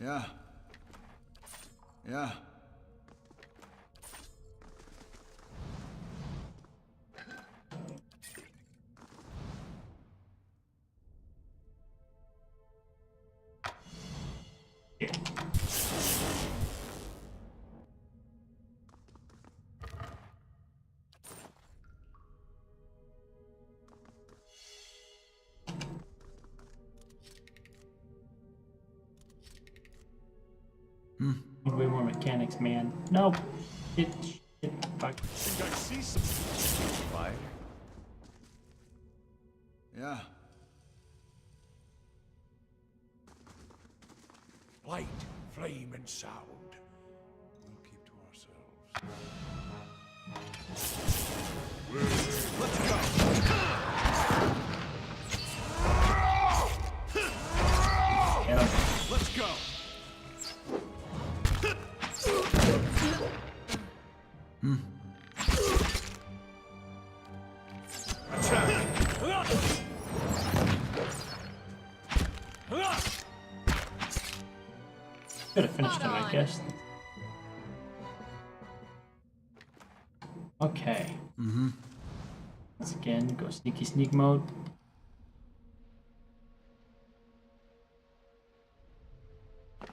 Yeah. Yeah. Need way more mechanics, man. Nope. Shit, fuck. I think I see some Fire. Yeah. light, flame, and sound. We'll keep to ourselves. Let's go. Yeah. Let's go. Could have finished him, I guess. Okay. Once again, go sneaky sneak mode. If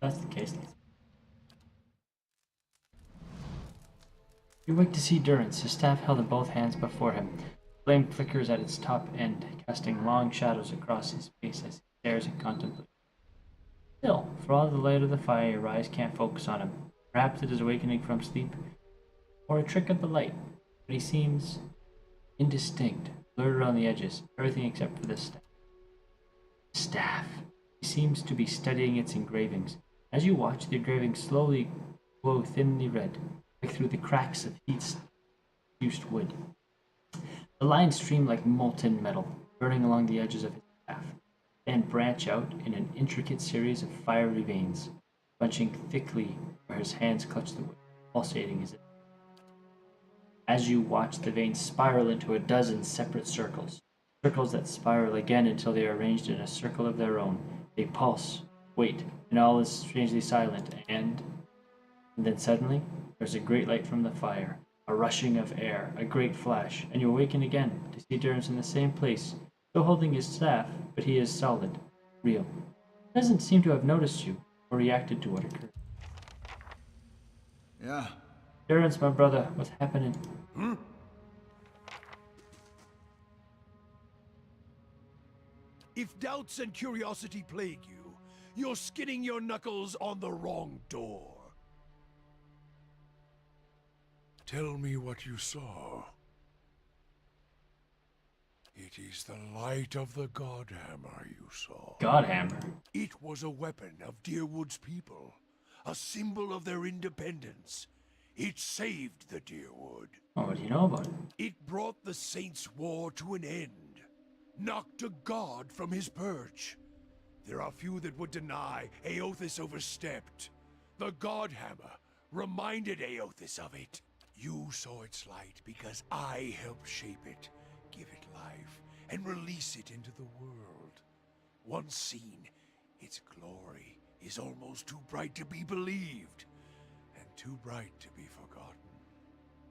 that's the case. You wake to see Durance, his staff held in both hands before him. Flame flickers at its top end, casting long shadows across his face as he stares and contemplates. Still, for all the light of the fire, your eyes can't focus on him. Perhaps it is awakening from sleep, or a trick of the light, but he seems indistinct, blurred around the edges, everything except for the staff. Staff. He seems to be studying its engravings. As you watch, the engravings slowly glow thinly red, like through the cracks of heat-fused wood. The lines stream like molten metal, burning along the edges of his staff, then branch out in an intricate series of fiery veins, bunching thickly where his hands clutch the wood, pulsating as if. As you watch, the veins spiral into a dozen separate circles, circles that spiral again until they are arranged in a circle of their own. They pulse, wait, and all is strangely silent, and then suddenly, there's a great light from the fire, a rushing of air, a great flash, and you awaken again to see Durance in the same place, still holding his staff, but he is solid, real. He doesn't seem to have noticed you or reacted to what occurred. Yeah. Durance, my brother, what's happening? If doubts and curiosity plague you, You're skinning your knuckles on the wrong door. Tell me what you saw. It is the light of the Godhammer you saw. Godhammer? It was a weapon of Deerwood's people, a symbol of their independence. It saved the Deerwood. Oh, what do you know about it? It brought the Saints' War to an end, knocked a god from his perch. There are few that would deny Aothis overstepped. The Godhammer reminded Aothis of it. You saw its light because I helped shape it, give it life, and release it into the world. Once seen, its glory is almost too bright to be believed, and too bright to be forgotten.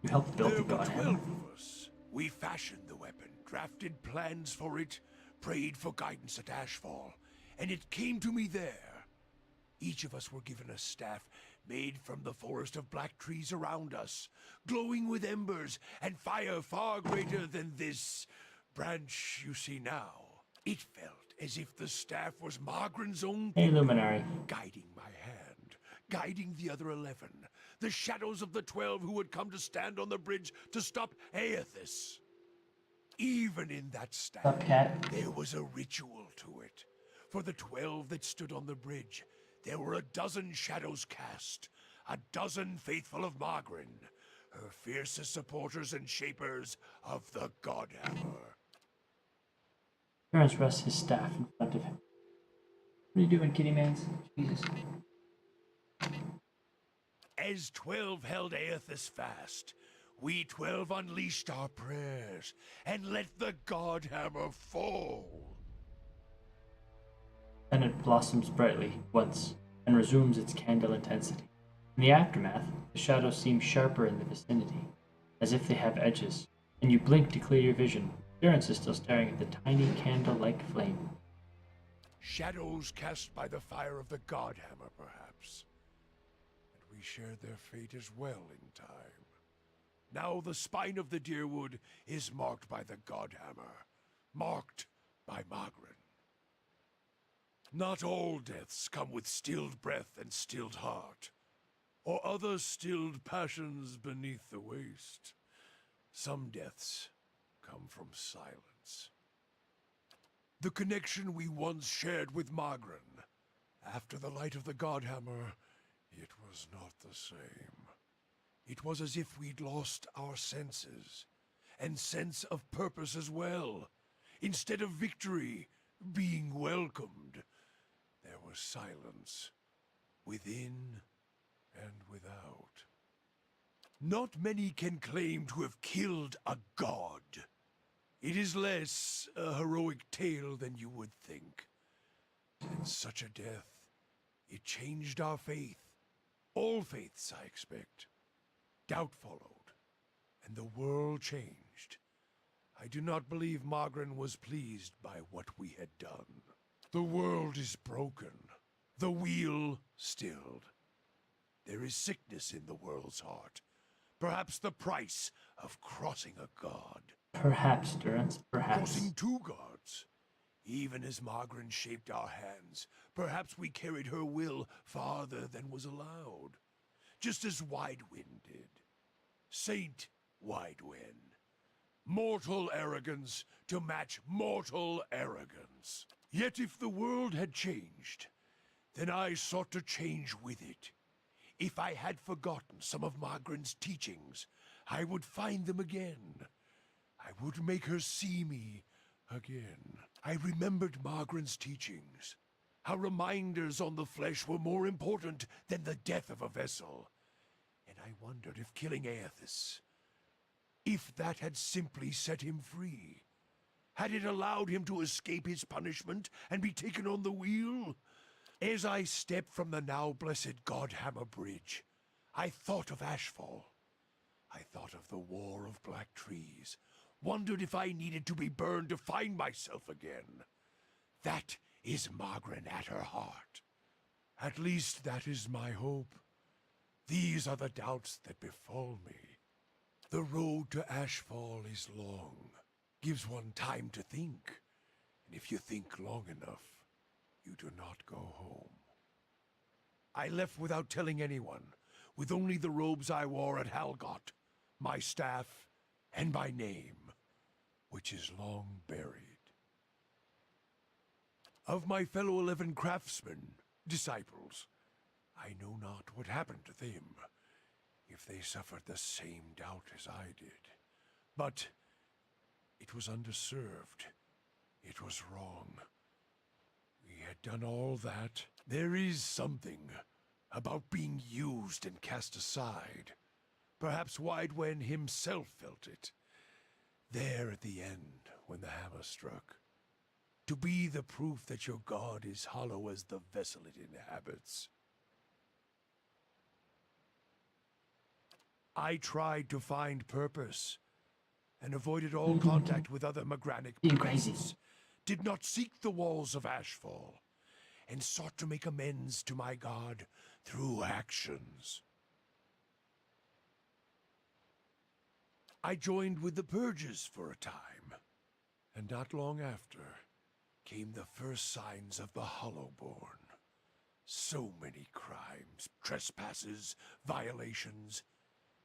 You helped build There the were 12 Godhammer. of us. We fashioned the weapon, drafted plans for it, prayed for guidance at Ashfall, and it came to me there. Each of us were given a staff made from the forest of black trees around us, glowing with embers and fire far greater than this branch you see now. It felt as if the staff was Margaren's own Hey, pinnacle, Luminary. guiding my hand, guiding the other 11, the shadows of the 12 who would come to stand on the bridge to stop Aothis. Even in that staff, Up, cat. there was a ritual to it. For the 12 that stood on the bridge, there were a dozen shadows cast, a dozen faithful of Margren, her fiercest supporters and shapers of the Godhammer. Terrence rests his staff in front of him. What are you doing, kitty mans? Jesus. As 12 held Aothis fast, we 12 unleashed our prayers and let the Godhammer fall. Then it blossoms brightly once and resumes its candle intensity. In the aftermath, the shadows seem sharper in the vicinity, as if they have edges, and you blink to clear your vision. Durance is still staring at the tiny candle-like flame. Shadows cast by the fire of the Godhammer, perhaps. And we shared their fate as well in time. Now the spine of the Deerwood is marked by the Godhammer, marked by Margaret. Not all deaths come with stilled breath and stilled heart, or other stilled passions beneath the waste. Some deaths come from silence. The connection we once shared with Margaret, after the light of the Godhammer, it was not the same. It was as if we'd lost our senses, and sense of purpose as well. Instead of victory being welcomed, there was silence, within and without. Not many can claim to have killed a god. It is less a heroic tale than you would think. And such a death, it changed our faith. All faiths, I expect. Doubt followed, and the world changed. I do not believe Margaret was pleased by what we had done. The world is broken, the wheel stilled. There is sickness in the world's heart. Perhaps the price of crossing a god. Perhaps, Durance, perhaps. Crossing two gods. Even as Margaret shaped our hands, perhaps we carried her will farther than was allowed. Just as Widewind did. Saint Widewind. Mortal arrogance to match mortal arrogance. Yet if the world had changed, then I sought to change with it. If I had forgotten some of Margaret's teachings, I would find them again. I would make her see me again. I remembered Margaret's teachings. How reminders on the flesh were more important than the death of a vessel. And I wondered if killing Aothis, if that had simply set him free. Had it allowed him to escape his punishment and be taken on the wheel? As I stepped from the now blessed Godhammer Bridge, I thought of Ashfall. I thought of the War of Black Trees, wondered if I needed to be burned to find myself again. That is Margaret at her heart. At least that is my hope. These are the doubts that befall me. The road to Ashfall is long, gives one time to think, and if you think long enough, You do not go home. I left without telling anyone, with only the robes I wore at Halgot, my staff, and my name, which is long buried. Of my fellow 11 craftsmen, disciples, I know not what happened to them, if they suffered the same doubt as I did. But it was underserved. It was wrong. We had done all that. There is something about being used and cast aside. Perhaps Widewen himself felt it. There at the end, when the hammer struck. To be the proof that your god is hollow as the vessel it inhabits. I tried to find purpose, and avoided all contact with other Magranic priests. Did not seek the walls of Ashfall, and sought to make amends to my god through actions. I joined with the Purges for a time, and not long after came the first signs of the Hollowborn. So many crimes, trespasses, violations.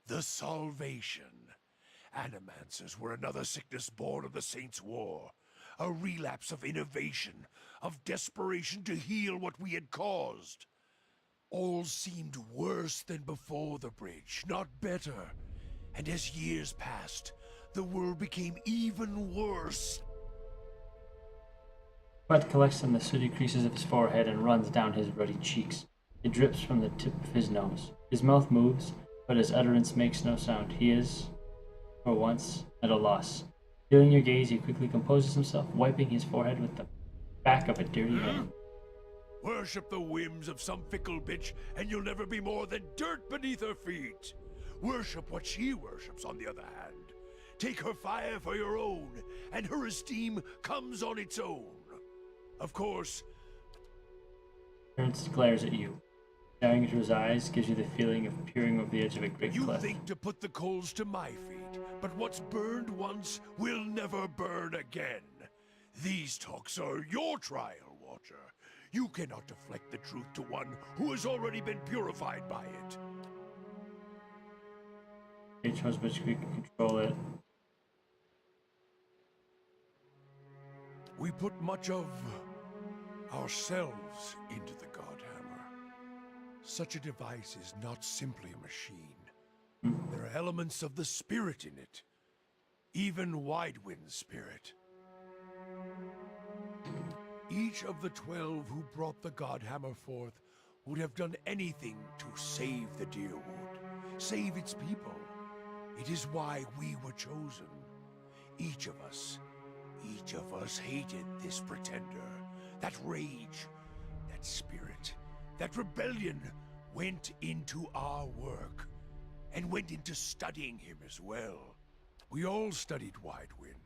The Salvation. Animancers were another sickness born of the Saints' War. A relapse of innovation, of desperation to heal what we had caused. All seemed worse than before the bridge, not better. And as years passed, the world became even worse. Sweat collects on the sooty creases of his forehead and runs down his ruddy cheeks. It drips from the tip of his nose. His mouth moves, but his utterance makes no sound. He is, for once, at a loss. Feeling your gaze, he quickly composes himself, wiping his forehead with the back of a dirty hand. Worship the whims of some fickle bitch, and you'll never be more than dirt beneath her feet. Worship what she worships, on the other hand. Take her fire for your own, and her esteem comes on its own. Of course... Ernst glares at you. Staring into his eyes gives you the feeling of peering over the edge of a great cliff. You think to put the coals to my feet, but what's burned once will never burn again. These talks are your trial, Watcher. You cannot deflect the truth to one who has already been purified by it. H knows which we can control it. We put much of ourselves into the Godhammer. Such a device is not simply a machine. There are elements of the spirit in it. Even Widewind's spirit. Each of the 12 who brought the Godhammer forth would have done anything to save the Deerwood, save its people. It is why we were chosen. Each of us hated this pretender. That rage, that spirit, that rebellion went into our work, and went into studying him as well. We all studied Widewind.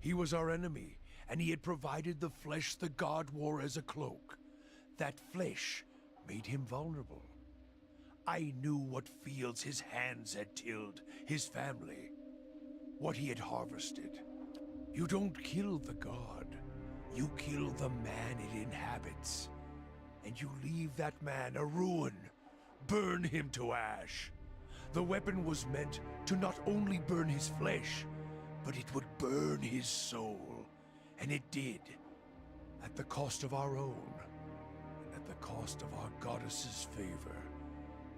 He was our enemy, and he had provided the flesh the god wore as a cloak. That flesh made him vulnerable. I knew what fields his hands had tilled, his family, what he had harvested. You don't kill the god, you kill the man it inhabits. And you leave that man a ruin, burn him to ash. The weapon was meant to not only burn his flesh, but it would burn his soul. And it did, at the cost of our own, and at the cost of our goddess's favor.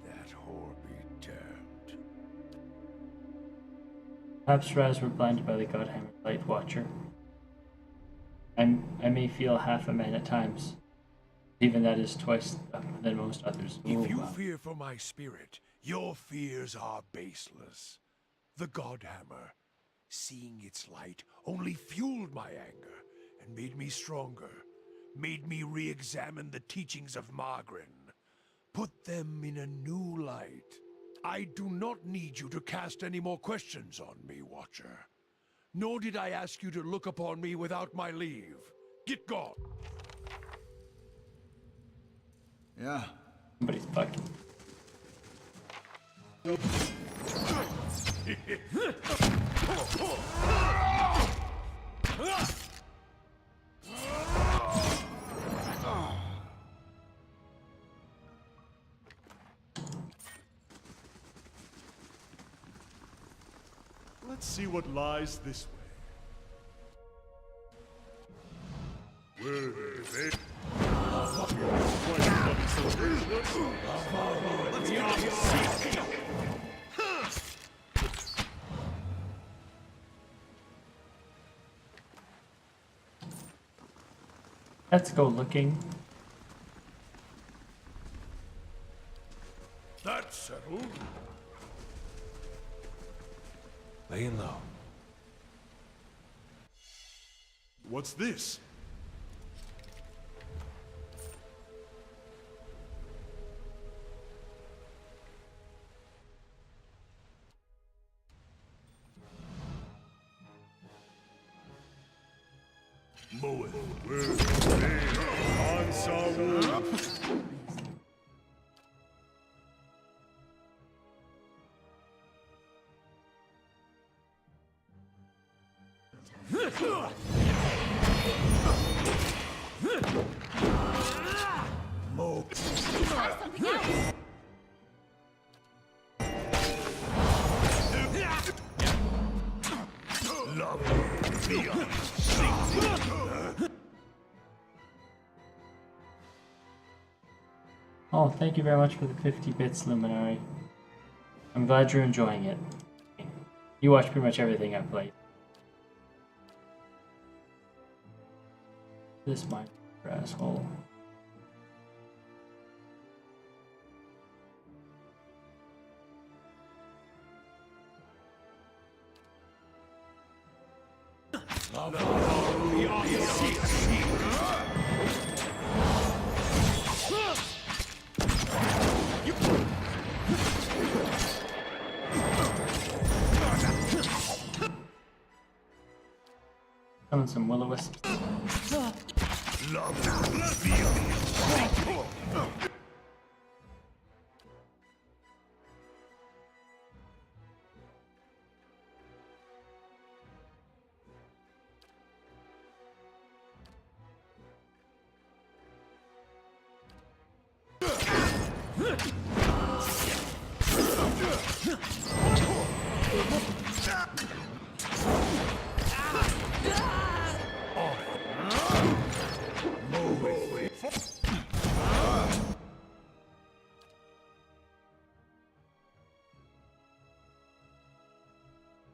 That whore be damned. Perhaps Raz were blinded by the Godhammer Light Watcher. I may feel half a man at times. Even that is twice than most others. If you fear for my spirit, your fears are baseless. The Godhammer, seeing its light, only fueled my anger and made me stronger, made me re-examine the teachings of Margren, put them in a new light. I do not need you to cast any more questions on me, Watcher. Nor did I ask you to look upon me without my leave. Get gone! Yeah. Somebody's fucking. Let's see what lies this way. Where they? Quite a bloody celebration. Let's get on your seat. Let's go looking. That's settled. Laying low. What's this? Moed, where they? Ansaru. Mo. Try something else. Oh, thank you very much for the 50 bits, Luminary. I'm glad you're enjoying it. You watch pretty much everything I played. This might be an asshole. Summon some will-o-wisps.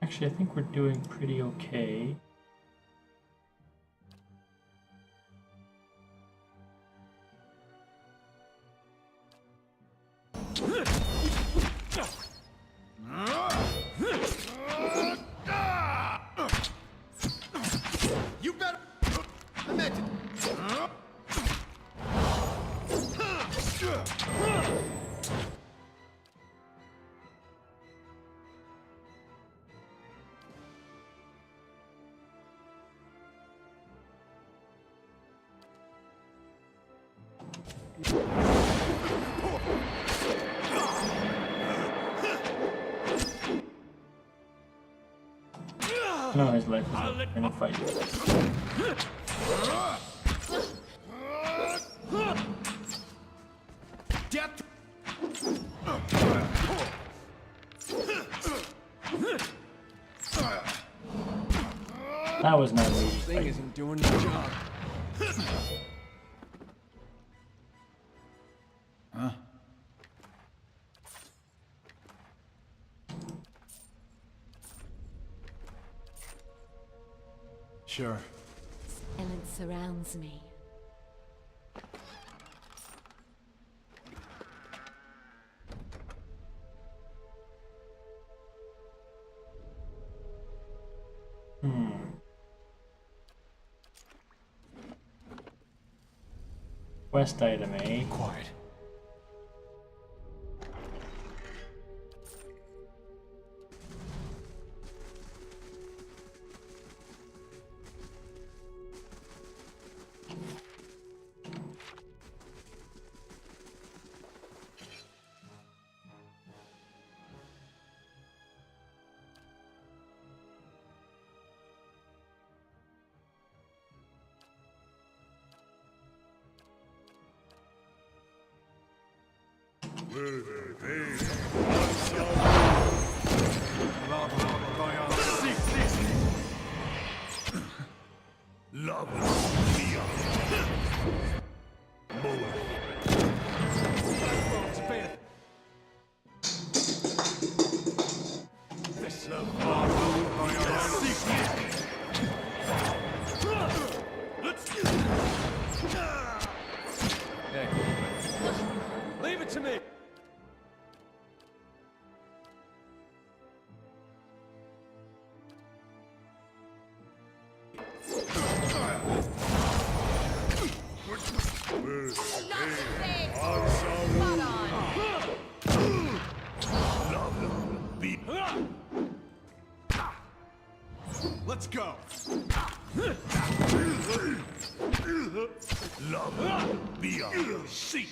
Actually, I think we're doing pretty okay. You better. I meant it. No, his life is over in a fight. Death. That was not an easy Thing fight. isn't doing the job. Huh? Sure. Silence surrounds me. Quest item, eh? Quiet. Where they? Ansaru. Going on. Let's go. Love beyond sea.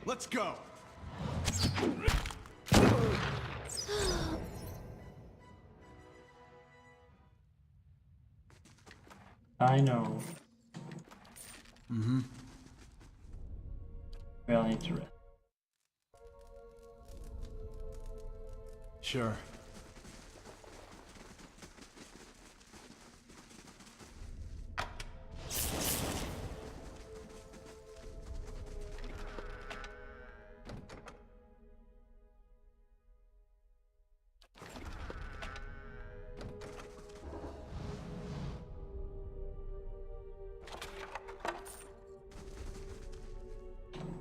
Let's go. I know. Mm-hmm. We all need to rest. Sure.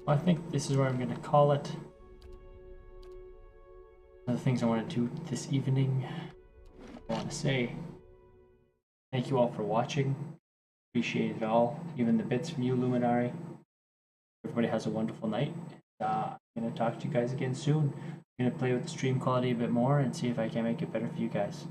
I think this is where I'm going to call it. Other things I want to do this evening. I want to say thank you all for watching. Appreciate it all, even the bits from you, Luminari. Everybody has a wonderful night. I'm going to talk to you guys again soon. I'm going to play with the stream quality a bit more and see if I can make it better for you guys.